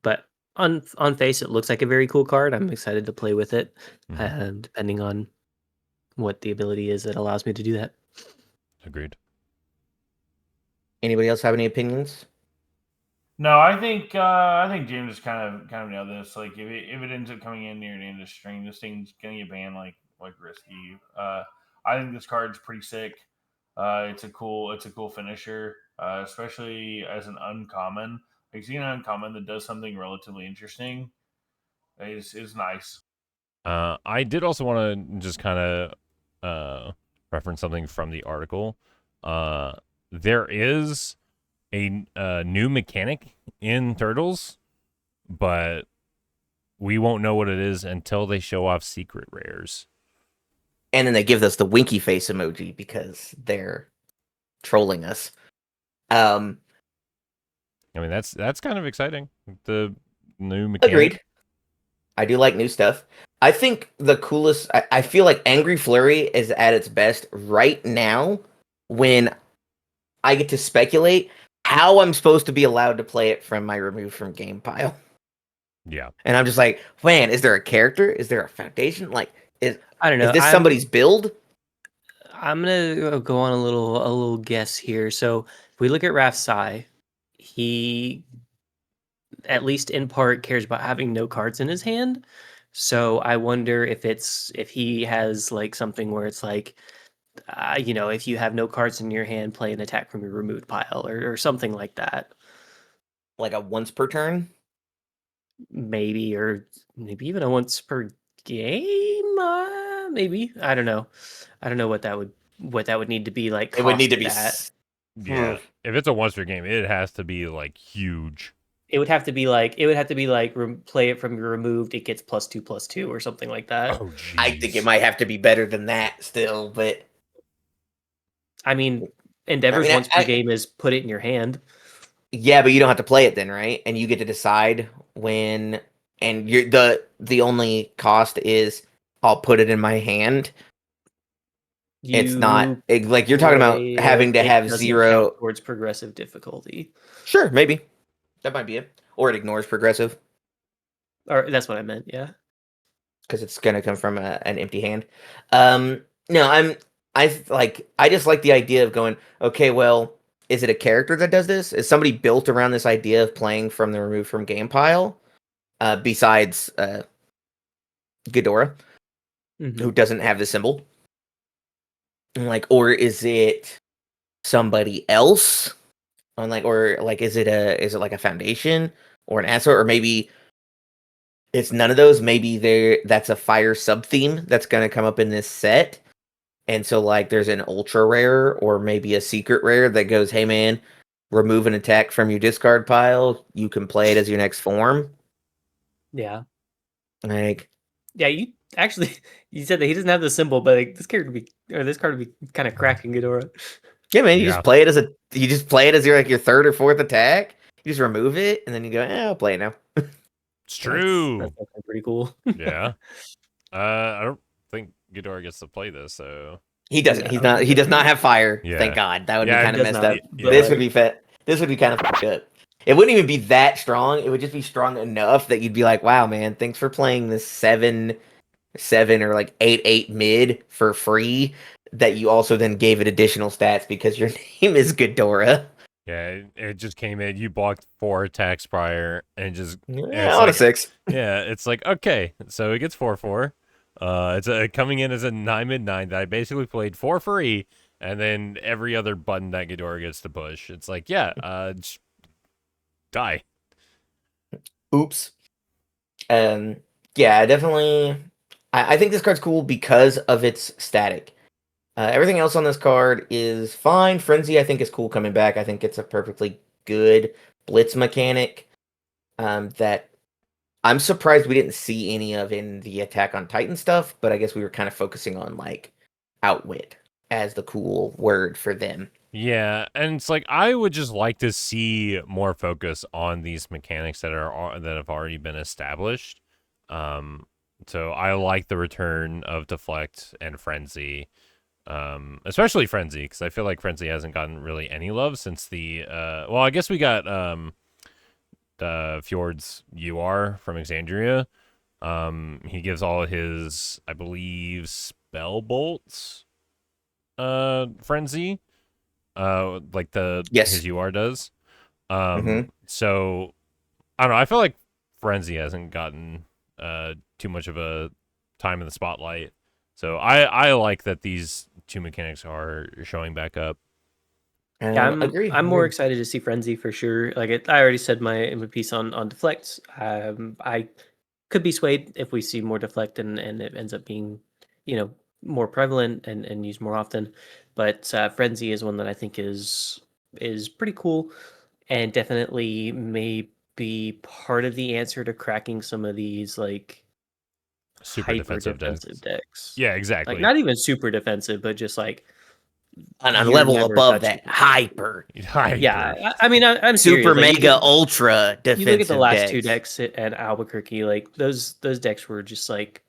But on face, it looks like a very cool card. I'm excited to play with it, Mhm. depending on what the ability is that allows me to do that. Agreed. Anybody else have any opinions? No, I think James just kind of nailed this. Like if it ends up coming in near the end of string, this thing's gonna get banned like Risky. I think this card's pretty sick. It's a cool finisher, especially as an uncommon. Like seeing an uncommon that does something relatively interesting is nice. I did also want to just kind of reference something from the article. There is a new mechanic in Turtles, but we won't know what it is until they show off secret rares. And then they give us the winky face emoji because they're trolling us. I mean, that's kind of exciting. The new mechanic. Agreed. I do like new stuff. I think the coolest... I feel like Angry Flurry is at its best right now when I get to speculate how I'm supposed to be allowed to play it from my remove from game pile. Yeah. And I'm just like, man, is there a character? Is there a foundation? Like, I don't know. is this somebody's build? I'm gonna go on a little guess here. So if we look at Raf Sai, he at least in part cares about having no cards in his hand. So I wonder if he has like something where it's like, if you have no cards in your hand, play an attack from your removed pile or something like that. Like a once per turn? Maybe, or maybe even a once per game. Maybe I don't know. I don't know what that would need to be like. It would need to cost be... that. Yeah. If it's a once per game, it has to be like huge. It would have to be like play it from your removed. It gets +2/+2 or something like that. Oh, geez. I think it might have to be better than that still, but I mean, Endeavor's once per game is put it in your hand. yeah, but you don't have to play it then, right? And you get to decide when, and you're the only cost is I'll put it in my hand. It's not like you're talking about having to have zero towards progressive difficulty. Sure, maybe that might be it, or it ignores progressive, or that's what I meant. Yeah, because it's gonna come from an empty hand. No, I just like the idea of going, okay, well, is it a character that does this? Is somebody built around this idea of playing from the removed from game pile? Besides Ghidorah, Mhm. who doesn't have the symbol. And, like, or is it somebody else? On like, or like, is it like a foundation or an asset, or maybe it's none of those? Maybe that's a fire sub theme that's gonna come up in this set. And so, like, there's an ultra rare or maybe a secret rare that goes, hey, man, remove an attack from your discard pile. You can play it as your next form. Yeah. Like, Yeah, you actually you said that he doesn't have the symbol, but like, this card would be kind of cracking Ghidorah. yeah, man, you Yeah. just play it as your like your third or fourth attack. You just remove it, and then you go, I'll play it now. It's true. That's actually pretty cool. Yeah. I don't think Ghidorah gets to play this, so He doesn't. No, He's not. He does not have fire. Yeah. Thank God. That would Yeah, be he kind of does messed not, up. but, This like- would be fat. This would be kind of fucked up. It wouldn't even be that strong. It would just be strong enough that you'd be like, "Wow, man, thanks for playing this 7/7 or like 8/8 mid for free." That you also then gave it additional stats because your name is Ghidorah. yeah, it just came in. You blocked 4 attacks prior, and just Yeah, it's on a like- 6. yeah, it's like okay, so it gets 4/4. It's coming in as a 9/9 that I basically played for free, and then every other button that Ghidorah gets to push. It's like just die. Oops. Yeah, definitely. I think this card's cool because of its static. Everything else on this card is fine. Frenzy, I think, is cool coming back. I think it's a perfectly good blitz mechanic that I'm surprised we didn't see any of in the Attack on Titan stuff, but I guess we were kind of focusing on, like, outwit as the cool word for them. Yeah, and it's like I would just like to see more focus on these mechanics that have already been established. So I like the return of Deflect and Frenzy, especially Frenzy, because I feel like Frenzy hasn't gotten really any love since the well, I guess we got Fjord's UR from Exandria. He gives all his, I believe, spell bolts Frenzy. Like Yes. his UR does. Mhm. So I don't know. I feel like Frenzy hasn't gotten too much of a time in the spotlight. So I like that these two mechanics are showing back up. Yeah, Agree. I'm more excited to see Frenzy for sure. Like I already said in my piece on Deflect. I could be swayed if we see more Deflect and it ends up being, more prevalent and used more often. But Frenzy is one that I think is pretty cool and definitely may be part of the answer to cracking some of these like Super hyper defensive defensive decks. Yeah, exactly. Like not even super defensive, but just like On a you're level never above touching that, hyper, Yeah, I mean, I'm serious. super, Like, mega, ultra defensive you look at the last decks. two decks at Albuquerque, like those decks were just like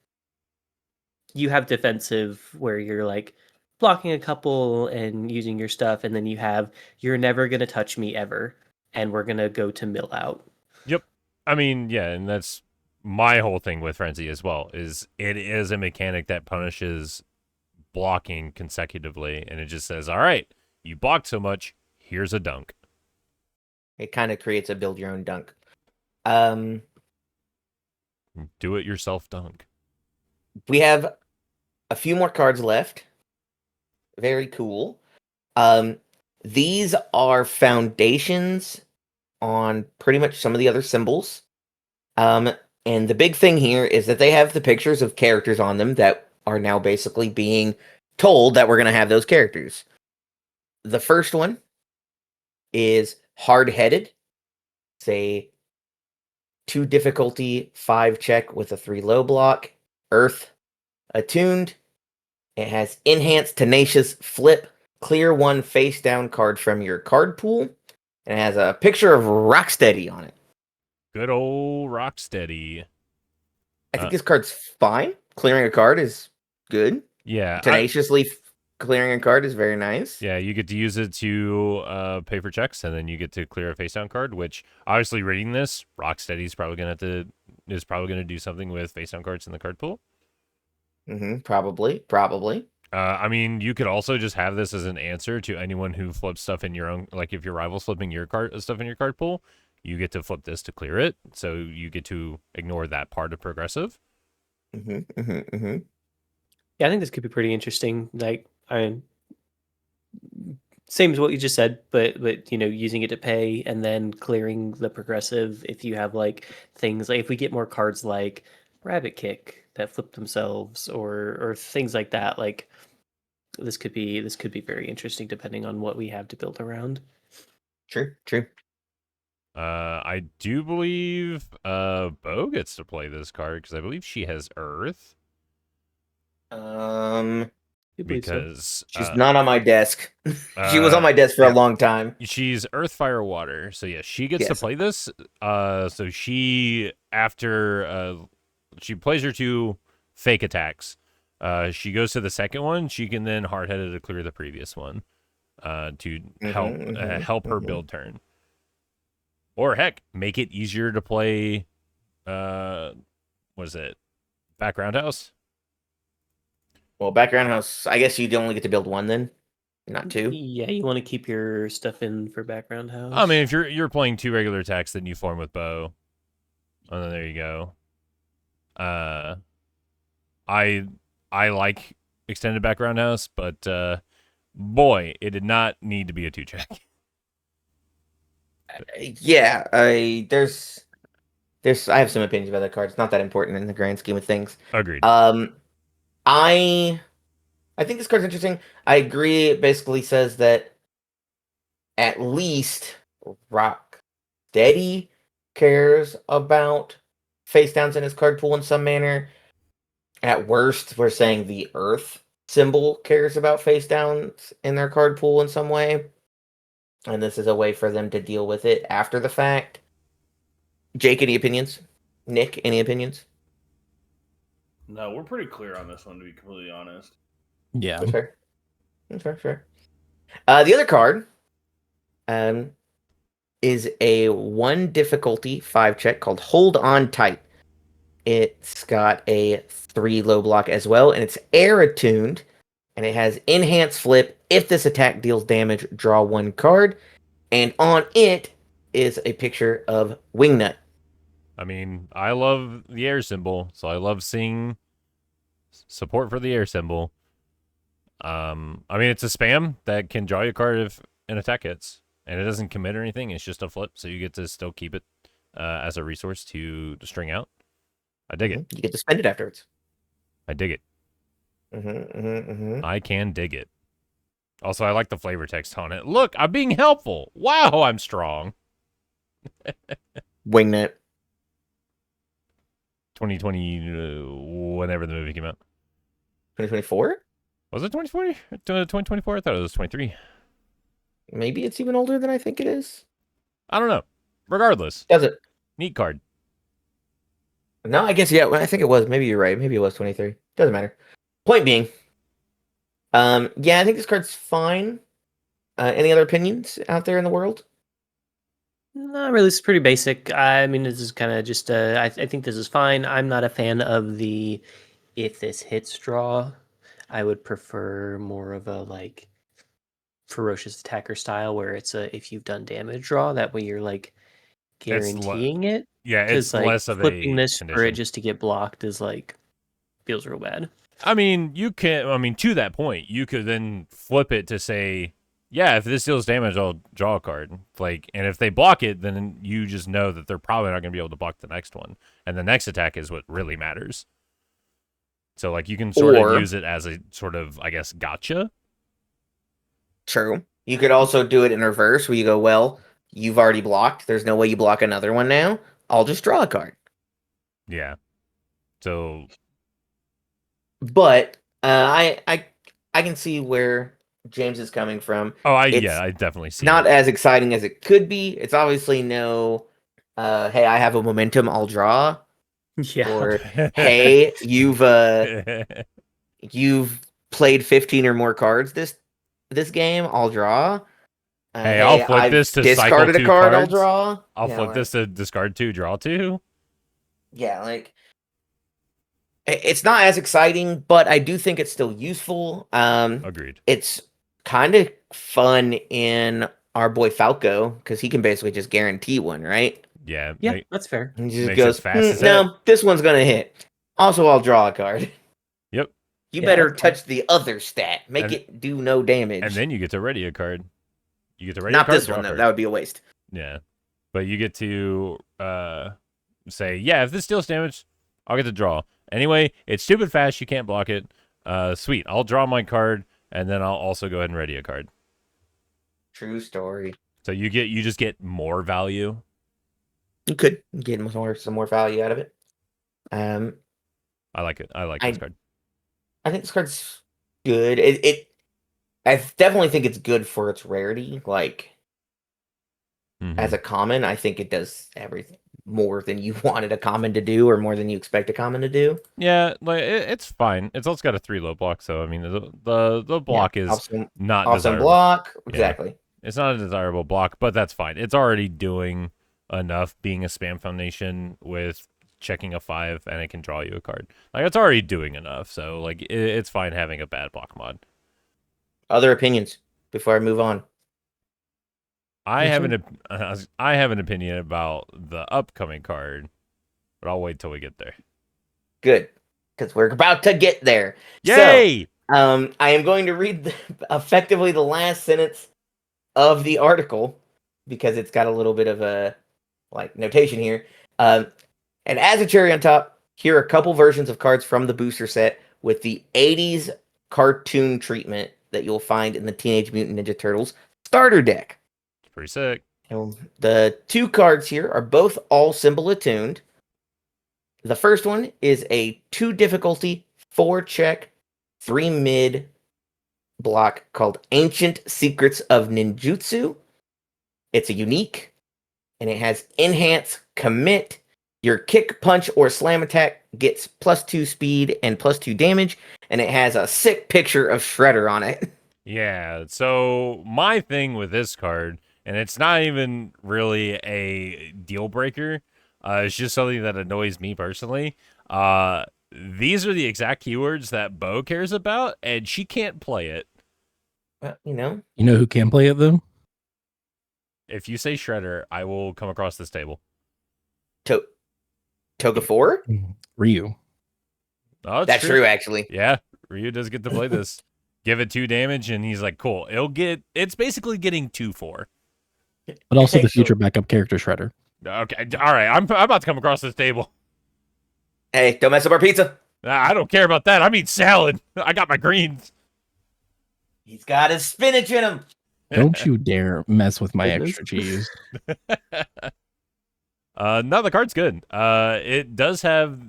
you have defensive where you're like blocking a couple and using your stuff, and then you have you're never gonna touch me ever, and we're gonna go to mill out. Yep. I mean, yeah, and that's my whole thing with Frenzy as well. Is it is a mechanic that punishes blocking consecutively, and it just says, "All right, you blocked so much. Here's a dunk." It kind of creates a build your own dunk. Do it yourself dunk. We have a few more cards left. Very cool. These are foundations on pretty much some of the other symbols. And the big thing here is that they have the pictures of characters on them that are now basically being told that we're going to have those characters. The first one is hard-headed. It's a 2 difficulty 5 check with a 3 low block. Earth attuned. It has enhanced tenacious flip. Clear 1 face down card from your card pool. And it has a picture of Rocksteady on it. Good old Rocksteady. I think this card's fine. Clearing a card is good. Yeah. Tenaciously clearing a card is very nice. Yeah, you get to use it to pay for checks, and then you get to clear a face down card. Which, obviously, reading this, Rocksteady's probably gonna do something with face down cards in the card pool. Probably. I mean, you could also just have this as an answer to anyone who flips stuff in your own. Like if your rival's flipping your card stuff in your card pool, you get to flip this to clear it. So you get to ignore that part of progressive. Yeah, I think this could be pretty interesting. Like, same as what you just said, but using it to pay and then clearing the progressive. If you have like things like if we get more cards like Rabbit Kick that flip themselves or things like that, like this could be very interesting depending on what we have to build around. True. I do believe Bo gets to play this card because I believe she has Earth. I believe so. Because she's not on my desk. She was on my desk for a long time. She's Earth, Fire, Water. So yeah, she gets to play this. So she after she plays her 2 fake attacks. She goes to the second one. She can then hard-headed to clear the previous one. To help her build turn. Or heck, make it easier to play. What is it? Back roundhouse. Well, background house. I guess you'd only get to build 1 then, not 2. Yeah, you want to keep your stuff in for background house. I mean, if you're playing 2 regular attacks, then you form with Bo. And then there you go. I like extended background house, but boy, it did not need to be a 2-check. Yeah, I have some opinions about that card. It's not that important in the grand scheme of things. Agreed. I think this card's interesting. I agree. It basically says that at least Rocksteady cares about face downs in his card pool in some manner. At worst, we're saying the Earth symbol cares about face downs in their card pool in some way. And this is a way for them to deal with it after the fact. Jake, any opinions? Nick, any opinions? No, we're pretty clear on this one, to be completely honest. Yeah. Sure. The other card is a 1 difficulty 5 check called Hold On Tight. It's got a 3 low block as well, and it's air attuned, and it has enhanced flip. If this attack deals damage, draw 1 card, and on it is a picture of Wingnut. I mean, I love the air symbol, so I love seeing support for the air symbol. I mean, it's a spam that can draw you a card if an attack hits, and it doesn't commit or anything. It's just a flip, so you get to still keep it as a resource to string out. I dig it. You get to spend it afterwards. I dig it. I can dig it. Also, I like the flavor text on it. Look, I'm being helpful. Wow, I'm strong. Wingnut. 2020, whenever the movie came out. 2024? Was it 2040? 2024? I thought it was 23. Maybe it's even older than I think it is. I don't know. Regardless. Does it? Neat card. No, I guess, yeah, I think it was. Maybe you're right. Maybe it was 23. Doesn't matter. Point being, yeah, I think this card's fine. Any other opinions out there in the world? Not really. It's pretty basic. I mean, this is kind of just. I think this is fine. I'm not a fan of the if this hits draw. I would prefer more of a like ferocious attacker style where it's a if you've done damage draw. That way you're like guaranteeing it. Yeah, it's like, less of flipping a this condition. for it just to get blocked is like feels real bad. I mean, you can. I mean, to that point, you could then flip it to say, yeah, if this deals damage, I'll draw a card. Like, and if they block it, then you just know that they're probably not going to be able to block the next one, and the next attack is what really matters. So, like, you can sort of use it as a sort of, I guess, gotcha. True. You could also do it in reverse, where you go, well, you've already blocked. There's no way you block another one now. I'll just draw a card. Yeah. So, but I can see where James is coming from. Oh, I definitely see. Not as exciting as it could be. It's obviously no, hey, I have a momentum, I'll draw. Yeah. Or hey, you've played 15 or more cards this game, I'll draw. Hey, I'll flip this to discarded cycle 2 a card, cards. I'll draw. I'll flip this to discard 2, draw 2. Yeah, like It's not as exciting, but I do think it's still useful. Agreed. It's kind of fun in our boy Falco because he can basically just guarantee one, right? Yeah. Yeah, that's fair. He just Makes it goes, fast as no, this one's gonna hit. Also, I'll draw a card. Yep. You Yeah, better that's fine. touch the other stat. Make And- it do no damage. And then you get to ready a card. You get to ready a not card. this draw one a though. card. That would be a waste. Yeah. But you get to say, yeah, if this deals damage, I'll get to draw. Anyway, it's stupid fast. You can't block it. Sweet. I'll draw my card, and then I'll also go ahead and ready a card. True story. So you just get more value. You could get some more value out of it. I like it. I like this card. I think this card's good. I definitely think it's good for its rarity. Like Mhm. as a common, I think it does everything more than you wanted a common to do, or more than you expect a common to do. Yeah, like it's fine. It's also got a 3 low block, so I mean the block is awesome, not awesome desirable. block. Yeah. Exactly. It's not a desirable block, but that's fine. It's already doing enough being a spam foundation with checking a 5, and it can draw you a card. Like it's already doing enough, so like it's fine having a bad block mod. Other opinions before I move on. I Yes, have sir. I have an opinion about the upcoming card, but I'll wait till we get there. Good, because we're about to get there. Yay! So, I am going to read effectively the last sentence of the article because it's got a little bit of a notation here. And as a cherry on top, here are a couple versions of cards from the booster set with the 80s cartoon treatment that you'll find in the Teenage Mutant Ninja Turtles starter deck. It's pretty sick. And the 2 cards here are both all symbol attuned. The first one is a 2 difficulty, 4 check, 3 mid block called Ancient Secrets of Ninjutsu. It's a unique, and it has enhance, commit. Your kick, punch, or slam attack gets +2 speed and +2 damage, and it has a sick picture of Shredder on it. Yeah, so my thing with this card, and it's not even really a deal breaker, it's just something that annoys me personally. These are the exact keywords that Bo cares about, and she can't play it. Well, You know who can play it though? If you say Shredder, I will come across this table. Toga 4? Ryu. Oh, it's That's true, actually. Yeah, Ryu does get to play this. Give it 2 damage, and he's like, cool. It's basically getting 2/4. But also the Excellent. future backup character Shredder. Okay, all right. I'm about to come across this table. Hey, don't mess up our pizza. I don't care about that. I mean salad. I got my greens. He's got his spinach in him. Don't you dare mess with my Goodness. extra cheese. No, the card's good. It does have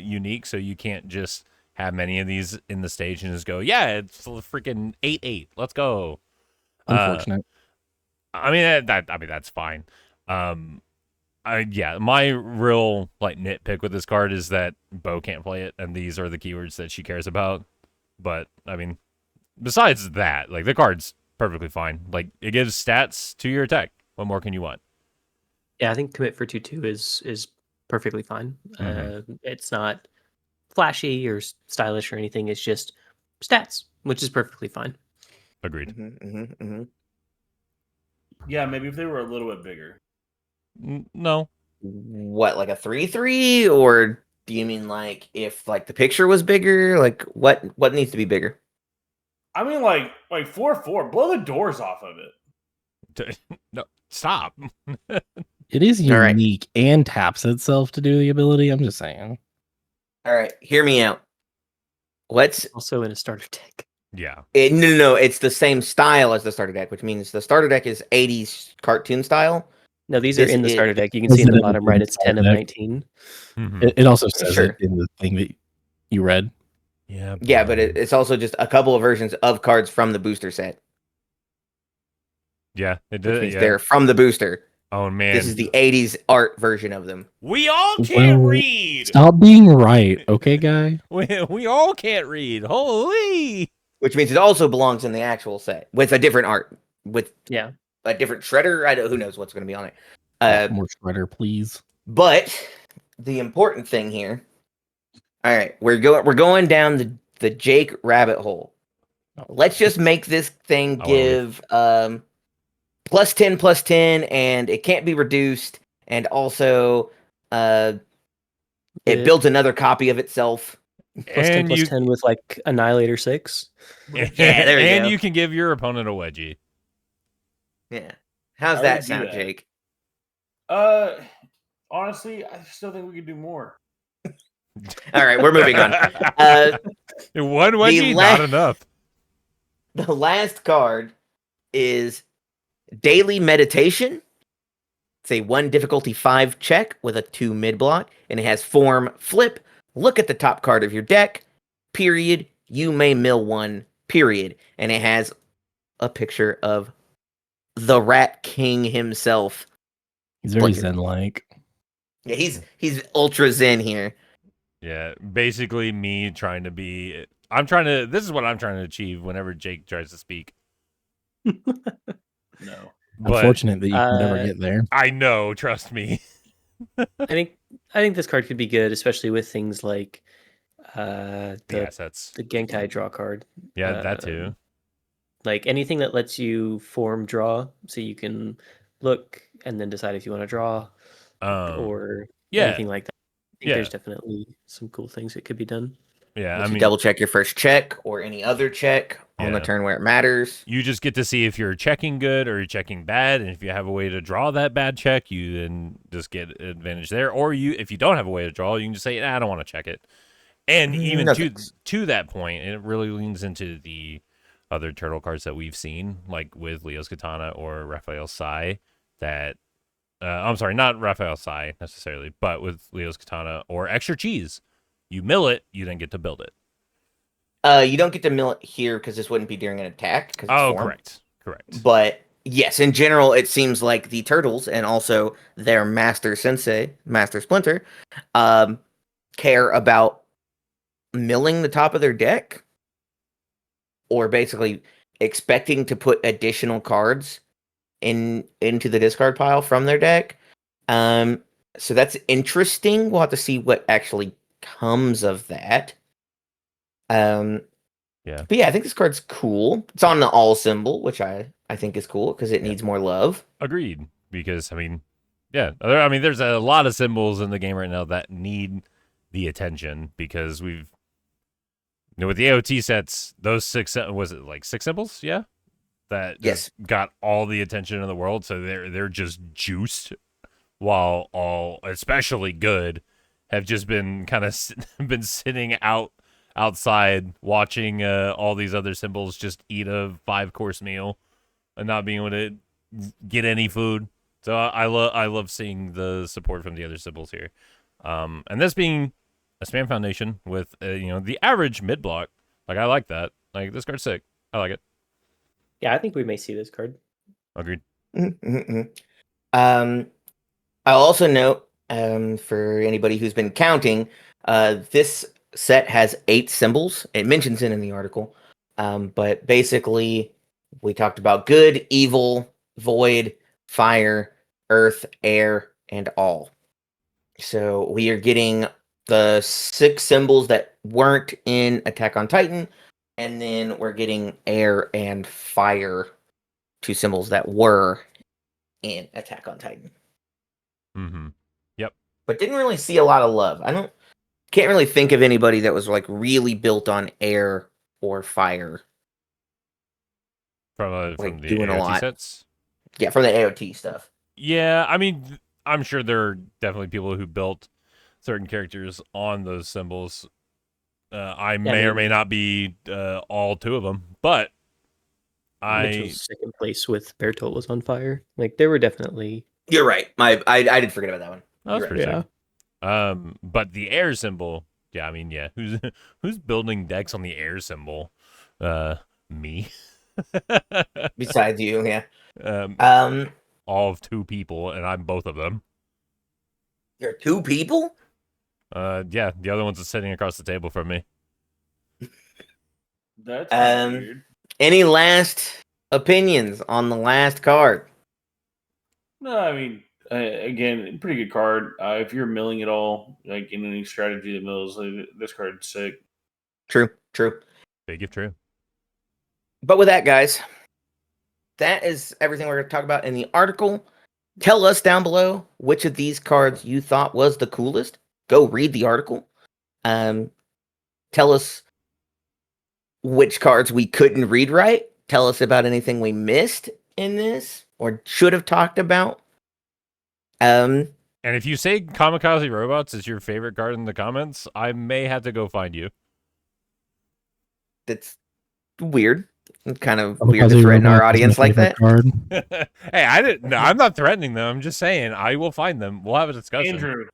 unique, so you can't just have many of these in the stage and just go, yeah, it's freaking 8/8. Let's go. Unfortunate. I mean that's fine. Yeah, my real nitpick with this card is that Bo can't play it, and these are the keywords that she cares about. But I mean, besides that, the card's perfectly fine. It gives stats to your attack. What more can you want? Yeah, I think commit for 2/2 is perfectly fine. Mhm. It's not flashy or stylish or anything. It's just stats, which is perfectly fine. Agreed. Yeah, maybe if they were a little bit bigger. No. What, like a 3/3, or do you mean if the picture was bigger? What needs to be bigger? I mean, like 4/4. Blow the doors off of it. No, stop. It is All right. unique and taps itself to do the ability. I'm just saying. All right, hear me out. What's Also in a starter deck. Yeah. no, it's the same style as the starter deck, which means the starter deck is 80s cartoon style. No, these are This in the is- starter deck. You can Is see in it the in the bottom right, it's 10 of starter deck? 19. Mhm. It also says Sure. it in the thing that you read. Yeah. Yeah, but it's also just a couple of versions of cards from the booster set, yeah, it which did. means Yeah. they're from the booster. Oh man, This is the 80s art version of them. we all can't Well, read. Stop being right, okay, guy? We all can't read. Holy. Which means it also belongs in the actual set with a different art, with Yeah. a different shredder. Who knows what's going to be on it. More Shredder, please. But the important thing here, All right, we're going down the Jake rabbit hole. Let's just make this thing I wanna leave. give +10, and it can't be reduced, and also it Yeah. builds another copy of itself. Plus 10, And plus you 10 with like Annihilator 6. Yeah, there we and go. you can give your opponent a wedgie. Yeah. How's I that would do sound, that. Jake? Honestly, I still think we could do more. All right, we're moving on. One wedgie, not enough. The last card is Daily Meditation. It's a 1 difficulty 5 check with a 2 mid block, and it has form flip. Look at the top card of your deck, period. You may mill 1, period. And it has a picture of the Rat King himself. He's very Blinking. zen-like. Yeah, he's ultra zen here. Yeah, basically me trying to be. This is what I'm trying to achieve whenever Jake tries to speak. No. But Unfortunate that you can never get there. I know, trust me. I think this card could be good, especially with things like The the assets. Genkai draw card. Yeah, that too. Like anything that lets you form draw, so you can look and then decide if you want to draw or yeah, anything like that. I think yeah. there's definitely some cool things that could be done. Yeah, If I you mean, double check your first check or any other check on the Yeah. turn where it matters. you just get to see if you're checking good or you're checking bad, and if you have a way to draw that bad check, you then just get advantage there. Or if you don't have a way to draw, you can just say, I don't want to check it. And even No to thanks. that point, it really leans into the other turtle cards that we've seen, like with Leo's Katana or Raphael Sai. That I'm sorry, not Raphael Sai necessarily, but with Leo's Katana or Extra Cheese. You mill it, you then get to build it. You don't get to mill it here because this wouldn't be during an attack. Oh, form. correct. But yes, in general, it seems like the turtles and also their master sensei, Master Splinter, care about milling the top of their deck, or basically expecting to put additional cards into the discard pile from their deck. So that's interesting. We'll have to see what actually comes of that. Yeah. But yeah, I think this card's cool. It's on the all symbol, which I think is cool because it needs more love. Agreed. Because I mean, there's a lot of symbols in the game right now that need the attention because with the AOT sets, those 6 was it like 6 symbols? Yeah, that just got all the attention in the world. So they're just juiced, while all especially good have just been kind of been sitting outside watching all these other symbols just eat a 5-course meal and not being able to get any food. So I love seeing the support from the other symbols here. And this being a spam foundation with the average mid block, like I like that. Like this card's sick. I like it. Yeah, I think we may see this card. Agreed. I'll also note, for anybody who's been counting, this set has 8 symbols. It mentions it in the article. But basically, we talked about good, evil, void, fire, earth, air, and all. So we are getting the 6 symbols that weren't in Attack on Titan, and then we're getting air and fire, 2 symbols that were in Attack on Titan. Mm-hmm. Yep. But didn't really see a lot of love. Can't really think of anybody that was like really built on air or fire. From Like, the doing a AOT lot. sets. Yeah, from the AOT stuff. Yeah, I mean, I'm sure there are definitely people who built certain characters on those symbols. I may or may not be all 2 of them, but Mitchell's second place with Bertolt was on fire. Like there were definitely. You're right. I did forget about that one. That's You're pretty right. sick. But the air symbol, yeah, I mean, yeah, who's building decks on the air symbol? Me. Besides you, yeah. All of 2 people, and I'm both of them. There are 2 people? Yeah, the other one's sitting across the table from me. That's weird. Any last opinions on the last card? No, I mean, Again, pretty good card. If you're milling at all, like in any strategy that mills, this card's sick. True. Big if true. But with that, guys, that is everything we're going to talk about in the article. Tell us down below which of these cards you thought was the coolest. Go read the article. Tell us which cards we couldn't read right. Tell us about anything we missed in this or should have talked about. And if you say Kamikaze Robots is your favorite card in the comments, I may have to go find you. That's weird. It's kind of weird to threaten our audience like that. Card. Hey, I didn't. No, I'm not threatening them. I'm just saying I will find them. We'll have a discussion.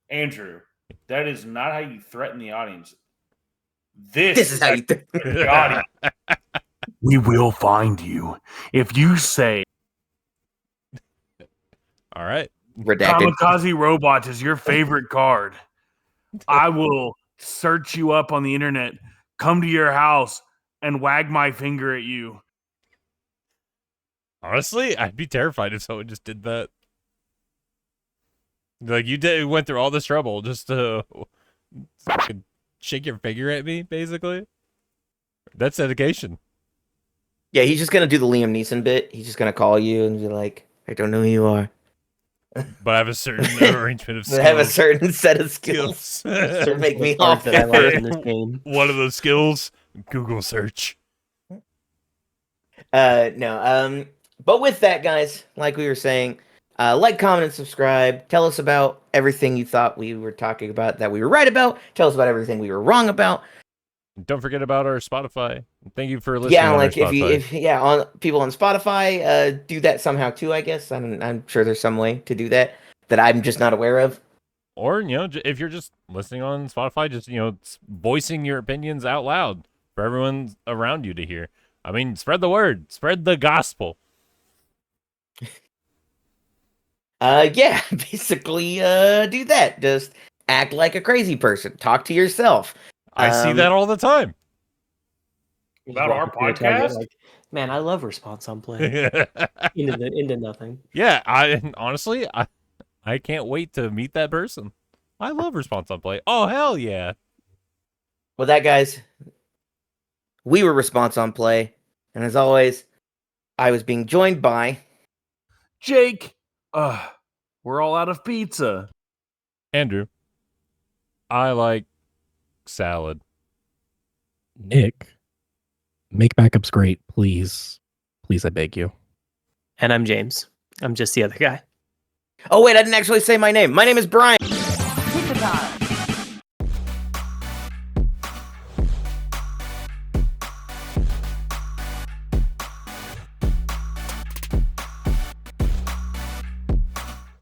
Andrew, that is not how you threaten the audience. This This is how you think. the audience. We will find you if you say All right. Redacted. Kamikaze Robots is your favorite card. I will search you up on the internet, come to your house, and wag my finger at you. Honestly, I'd be terrified if someone just did that. Like you went through all this trouble just to fucking shake your finger at me, basically. That's dedication. Yeah, he's just going to do the Liam Neeson bit. He's just going to call you and be like, I don't know who you are. But I have a certain arrangement of skills. I have a certain set of skills. to make me Cards off. that I like in this game. One of those skills, Google search. No. But with that, guys, like we were saying, like, comment, and subscribe. Tell us about everything you thought we were talking about that we were right about. Tell us about everything we were wrong about. Don't forget about our Spotify. Thank you for listening. Yeah, on like our Spotify. if on people on Spotify, do that somehow too. I guess I'm sure there's some way to do that I'm just not aware of. Or, if you're just listening on Spotify, just, voicing your opinions out loud for everyone around you to hear. I mean, spread the word. Spread the gospel. Yeah, basically, do that. Just act like a crazy person. Talk to yourself. I see that all the time. About our podcast? Like, man, I love response on play. into nothing. Yeah, honestly, I can't wait to meet that person. I love response on play. Oh, hell yeah. Well, that, guys, we were Response on Play. And as always, I was being joined by Jake. We're all out of pizza. Andrew, I like salad. Nick, make backups great, please. Please, I beg you. And I'm James. I'm just the other guy. Oh, wait, I didn't actually say my name. My name is Brian.